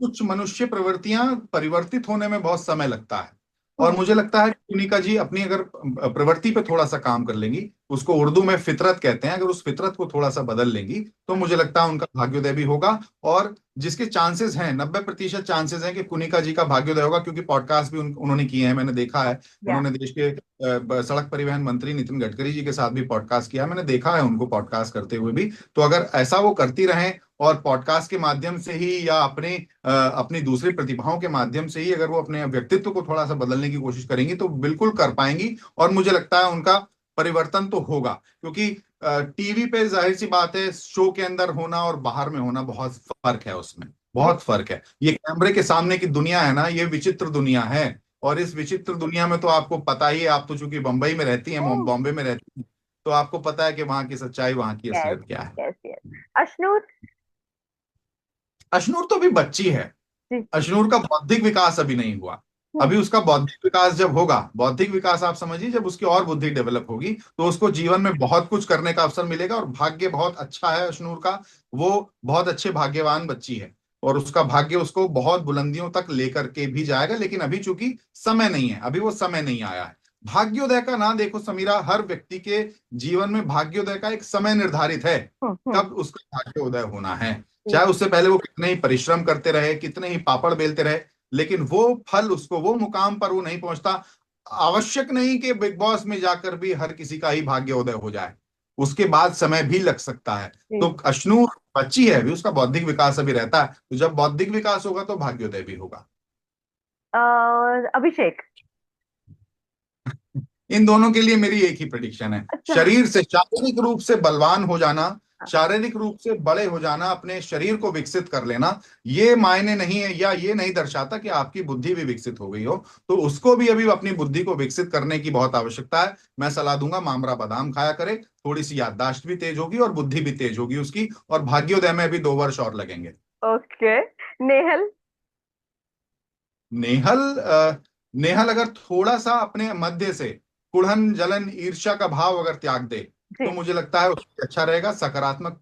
कुछ मनुष्य प्रवृत्तियां परिवर्तित होने में बहुत समय लगता है। और
हम्म।
मुझे लगता है कि सुनीता जी अपनी अगर प्रवृत्ति पे थोड़ा सा काम कर लेंगी, उसको उर्दू में फितरत कहते हैं, अगर उस फितरत को थोड़ा सा बदल लेंगी, तो मुझे लगता है उनका भाग्योदय भी होगा। और जिसके चांसेस हैं, 90% चांसेस हैं कि कुनिका जी का भाग्योदय होगा, क्योंकि पॉडकास्ट भी उन्होंने किए हैं, मैंने देखा है।
या।
उन्होंने देश के सड़क परिवहन मंत्री नितिन गडकरी जी के साथ भी पॉडकास्ट किया है, मैंने देखा है उनको पॉडकास्ट करते हुए भी। तो अगर ऐसा वो करती रहें, और पॉडकास्ट के माध्यम से ही या अपनी दूसरी प्रतिभाओं के माध्यम से ही अगर वो अपने व्यक्तित्व को थोड़ा सा बदलने की कोशिश करेंगी, तो बिल्कुल कर पाएंगी। और मुझे लगता है उनका परिवर्तन तो होगा, क्योंकि टीवी पे जाहिर सी बात है, शो के अंदर होना और बाहर में होना बहुत फर्क है, उसमें
जी।
बहुत फर्क है। ये कैमरे के सामने की दुनिया है ना, ये विचित्र दुनिया है। और इस विचित्र दुनिया में तो आपको पता ही है, आप तो चूंकि बंबई में रहती हैं, बॉम्बे में रहती हैं, तो आपको पता है कि वहां की सच्चाई, वहां की
यस।
असलियत क्या है।
Yes yes. अश्नूर
अशनूर तो अभी बच्ची है,
जी।
अशनूर का बौद्धिक विकास अभी नहीं हुआ।
हम्म।
अभी उसका बौद्धिक विकास जब होगा, बौद्धिक विकास आप समझिए, जब उसकी और बुद्धि डेवलप होगी, तो उसको जीवन में बहुत कुछ करने का अवसर मिलेगा। और भाग्य बहुत अच्छा है अशनूर का, वो बहुत अच्छे भाग्यवान बच्ची है। और उसका भाग्य उसको बहुत बुलंदियों तक लेकर के भी जाएगा। लेकिन अभी चूंकि समय नहीं है, अभी वो समय नहीं आया है। भाग्योदय का ना देखो समीरा, हर व्यक्ति के जीवन में भाग्योदय का एक समय निर्धारित है,
हम्म।
कब उसका भाग्योदय होना है।
जी।
चाहे उससे पहले वो कितने ही परिश्रम करते रहे, कितने ही पापड़ बेलते रहे, लेकिन वो फल उसको, वो मुकाम पर वो नहीं पहुंचता। आवश्यक नहीं कि बिग बॉस में जाकर भी हर किसी का ही भाग्योदय हो जाए, उसके बाद समय भी लग सकता है।
जी।
तो अश्नू बच्ची है अभी, उसका बौद्धिक विकास अभी रहता है, तो जब बौद्धिक विकास होगा तो भाग्योदय भी होगा।
अभिषेक।
इन दोनों के लिए मेरी एक ही प्रेडिक्शन है,
अच्छा।
शरीर से, शारीरिक रूप से बलवान हो जाना,
हाँ।
शारीरिक रूप से बड़े हो जाना, अपने शरीर को विकसित कर लेना, ये मायने नहीं है या ये नहीं दर्शाता कि आपकी बुद्धि भी विकसित हो गई हो। तो उसको भी अभी अपनी बुद्धि को विकसित करने की बहुत आवश्यकता है। मैं सलाह दूंगा, मामरा बादाम खाया करे, थोड़ी सी याददाश्त भी तेज होगी और बुद्धि भी तेज होगी उसकी। और भाग्योदय में भी 2 वर्ष और लगेंगे।
ओके। नेहल।
नेहल नेहल अगर थोड़ा सा अपने मध्य से कुड़न जलन ईर्ष्या का भाव अगर त्याग दे, तो
जी।
मुझे लगता है उसके अच्छा रहेगा। सकारात्मक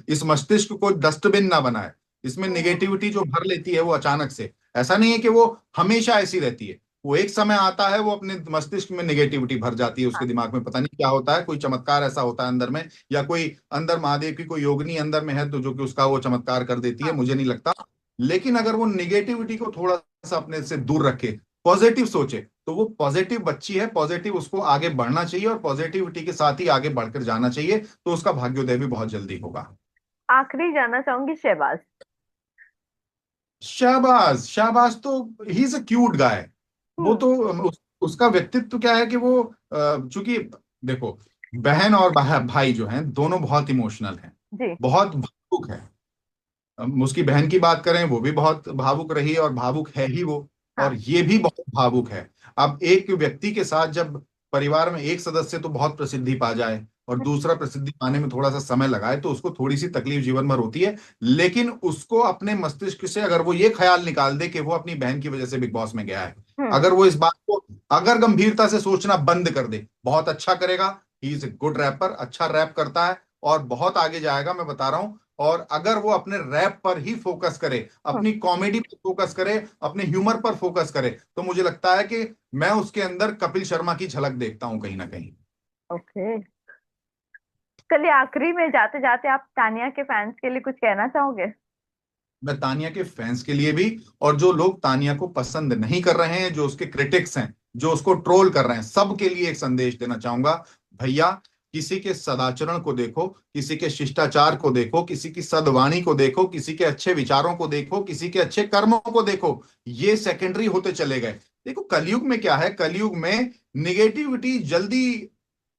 इस मस्तिष्क को डस्टबिन ना बनाए, इसमें
हम्म।
निगेटिविटी जो भर लेती है वो अचानक से, ऐसा नहीं है कि वो हमेशा ऐसी रहती है, वो एक समय आता है, वो अपने मस्तिष्क में निगेटिविटी भर जाती है, उसके
हाँ।
दिमाग में पता नहीं क्या होता है, कोई चमत्कार ऐसा होता है अंदर में, या कोई अंदर महादेव की कोई योगिनी अंदर में है तो जो कि उसका वो चमत्कार कर देती है,
हाँ।
मुझे नहीं लगता। लेकिन अगर वो निगेटिविटी को थोड़ा सा अपने से दूर रखे, पॉजिटिव सोचे, तो वो पॉजिटिव बच्ची है, पॉजिटिव उसको आगे बढ़ना चाहिए और पॉजिटिविटी के साथ ही आगे बढ़कर जाना चाहिए, तो उसका भाग्योदय भी बहुत जल्दी होगा।
आखिरी जानना चाहूंगी शहबाज।
शाहबाज, शाहबाज तो ही इज अ क्यूट गाय। वो
हम्म।
तो उसका व्यक्तित्व क्या है कि वो चूंकि देखो, बहन और भाई जो हैं दोनों बहुत इमोशनल हैं,
जी।
बहुत भावुक है। उसकी बहन की बात करें, वो भी बहुत भावुक रही और भावुक है ही वो, और
हाँ।
ये भी बहुत भावुक है। अब एक व्यक्ति के साथ जब परिवार में एक सदस्य तो बहुत प्रसिद्धि पा जाए और दूसरा प्रसिद्धि पाने में थोड़ा सा समय लगाए, तो उसको थोड़ी सी तकलीफ जीवन भर होती है। लेकिन उसको अपने मस्तिष्क से अगर वो ये ख्याल निकाल दे कि वो अपनी बहन की वजह से बिग बॉस में गया है,
हम्म।
अगर वो इस बात को अगर गंभीरता से सोचना बंद कर दे, बहुत अच्छा करेगा। He is a good wrapper, अच्छा रैप करता है और बहुत आगे जाएगा, मैं बता रहा हूं। और अगर वो अपने रैप पर ही फोकस करे,
हम्म।
अपनी कॉमेडी पर फोकस करे, अपने ह्यूमर पर फोकस करे, तो मुझे लगता है कि मैं उसके अंदर कपिल शर्मा की झलक देखता हूं कहीं ना कहीं।
ओके। चलिए, आखिरी में जाते जाते आप तानिया के फैंस के लिए कुछ कहना चाहोगे?
मैं तानिया के फैंस के लिए भी, और जो लोग तानिया को पसंद नहीं कर रहे हैं, जो उसके क्रिटिक्स हैं, जो उसको ट्रोल कर रहे हैं, सबके लिए एक संदेश देना चाहूंगा। भैया, किसी के सदाचरण को देखो, किसी के शिष्टाचार को देखो, किसी की सद्वाणी को देखो, किसी के अच्छे विचारों को देखो, किसी के अच्छे कर्मों को देखो, ये सेकेंडरी होते चले गए। देखो कलयुग में क्या है, कलयुग में निगेटिविटी जल्दी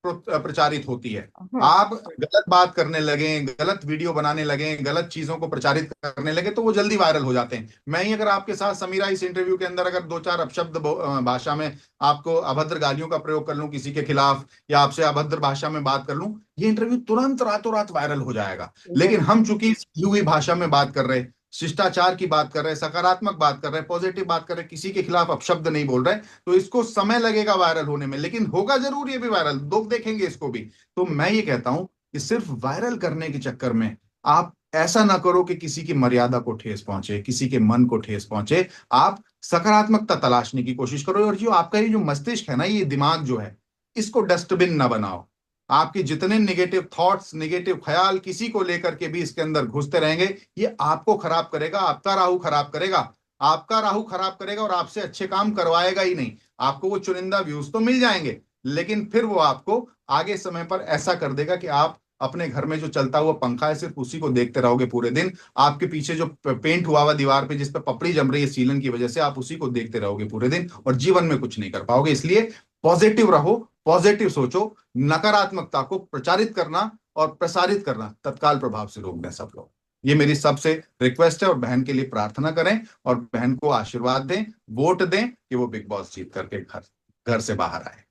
प्रचारित होती है।
हम्म।
आप गलत बात करने लगे, गलत वीडियो बनाने लगे, गलत चीजों को प्रचारित करने लगे, तो वो जल्दी वायरल हो जाते हैं। मैं ही अगर आपके साथ समीरा इस इंटरव्यू के अंदर अगर दो चार अपशब्द भाषा में आपको अभद्र गालियों का प्रयोग कर लूं किसी के खिलाफ, या आपसे अभद्र भाषा में बात कर लूं, ये इंटरव्यू तुरंत रातों रात वायरल हो जाएगा।
ये।
लेकिन हम चूंकि हुई भाषा में बात कर रहे, शिष्टाचार की बात कर रहे हैं, सकारात्मक बात कर रहे हैं, पॉजिटिव बात कर रहे हैं, किसी के खिलाफ अपशब्द नहीं बोल रहे, तो इसको समय लगेगा वायरल होने में, लेकिन होगा जरूर ये भी वायरल, लोग देखेंगे इसको भी। तो मैं ये कहता हूं कि सिर्फ वायरल करने के चक्कर में आप ऐसा ना करो कि किसी की मर्यादा को ठेस पहुंचे, किसी के मन को ठेस पहुंचे। आप सकारात्मकता तलाशने की कोशिश करो, और जो आपका ये जो मस्तिष्क है ना, ये दिमाग जो है, इसको डस्टबिन ना बनाओ। आपके जितने निगेटिव थॉट्स, निगेटिव ख्याल किसी को लेकर के भी इसके अंदर घुसते रहेंगे, ये आपको खराब करेगा, आपका राहु खराब करेगा, आपका राहु खराब करेगा, और आपसे अच्छे काम करवाएगा ही नहीं। आपको वो चुनिंदा व्यूज तो मिल जाएंगे, लेकिन फिर वो आपको आगे समय पर ऐसा कर देगा कि आप अपने घर में जो चलता हुआ पंखा है, सिर्फ उसी को देखते रहोगे पूरे दिन। आपके पीछे जो पेंट हुआ हुआ दीवार पे जिस पे पपड़ी जम रही है सीलन की वजह से, आप उसी को देखते रहोगे पूरे दिन और जीवन में कुछ नहीं कर पाओगे। इसलिए पॉजिटिव रहो, पॉजिटिव सोचो, नकारात्मकता को प्रचारित करना और प्रसारित करना तत्काल प्रभाव से रोक दें सब लोग। ये मेरी सबसे रिक्वेस्ट है, और बहन के लिए प्रार्थना करें और बहन को आशीर्वाद दें, वोट दें कि वो बिग बॉस जीत करके घर घर से बाहर आए।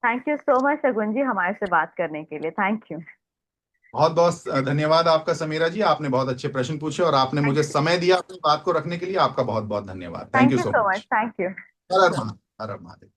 थैंक यू सो मच शगुन जी, हमारे से बात करने के लिए। Thank you.
बहुत बहुत धन्यवाद आपका समीरा जी, आपने बहुत अच्छे प्रश्न पूछे और आपने
थैंक
मुझे
यू।
समय दिया अपनी बात को रखने के लिए। आपका बहुत बहुत धन्यवाद, thank
thank
you
you
so
so much.
Much.
Thank you.
Her her Mahadev, her her Mahadev.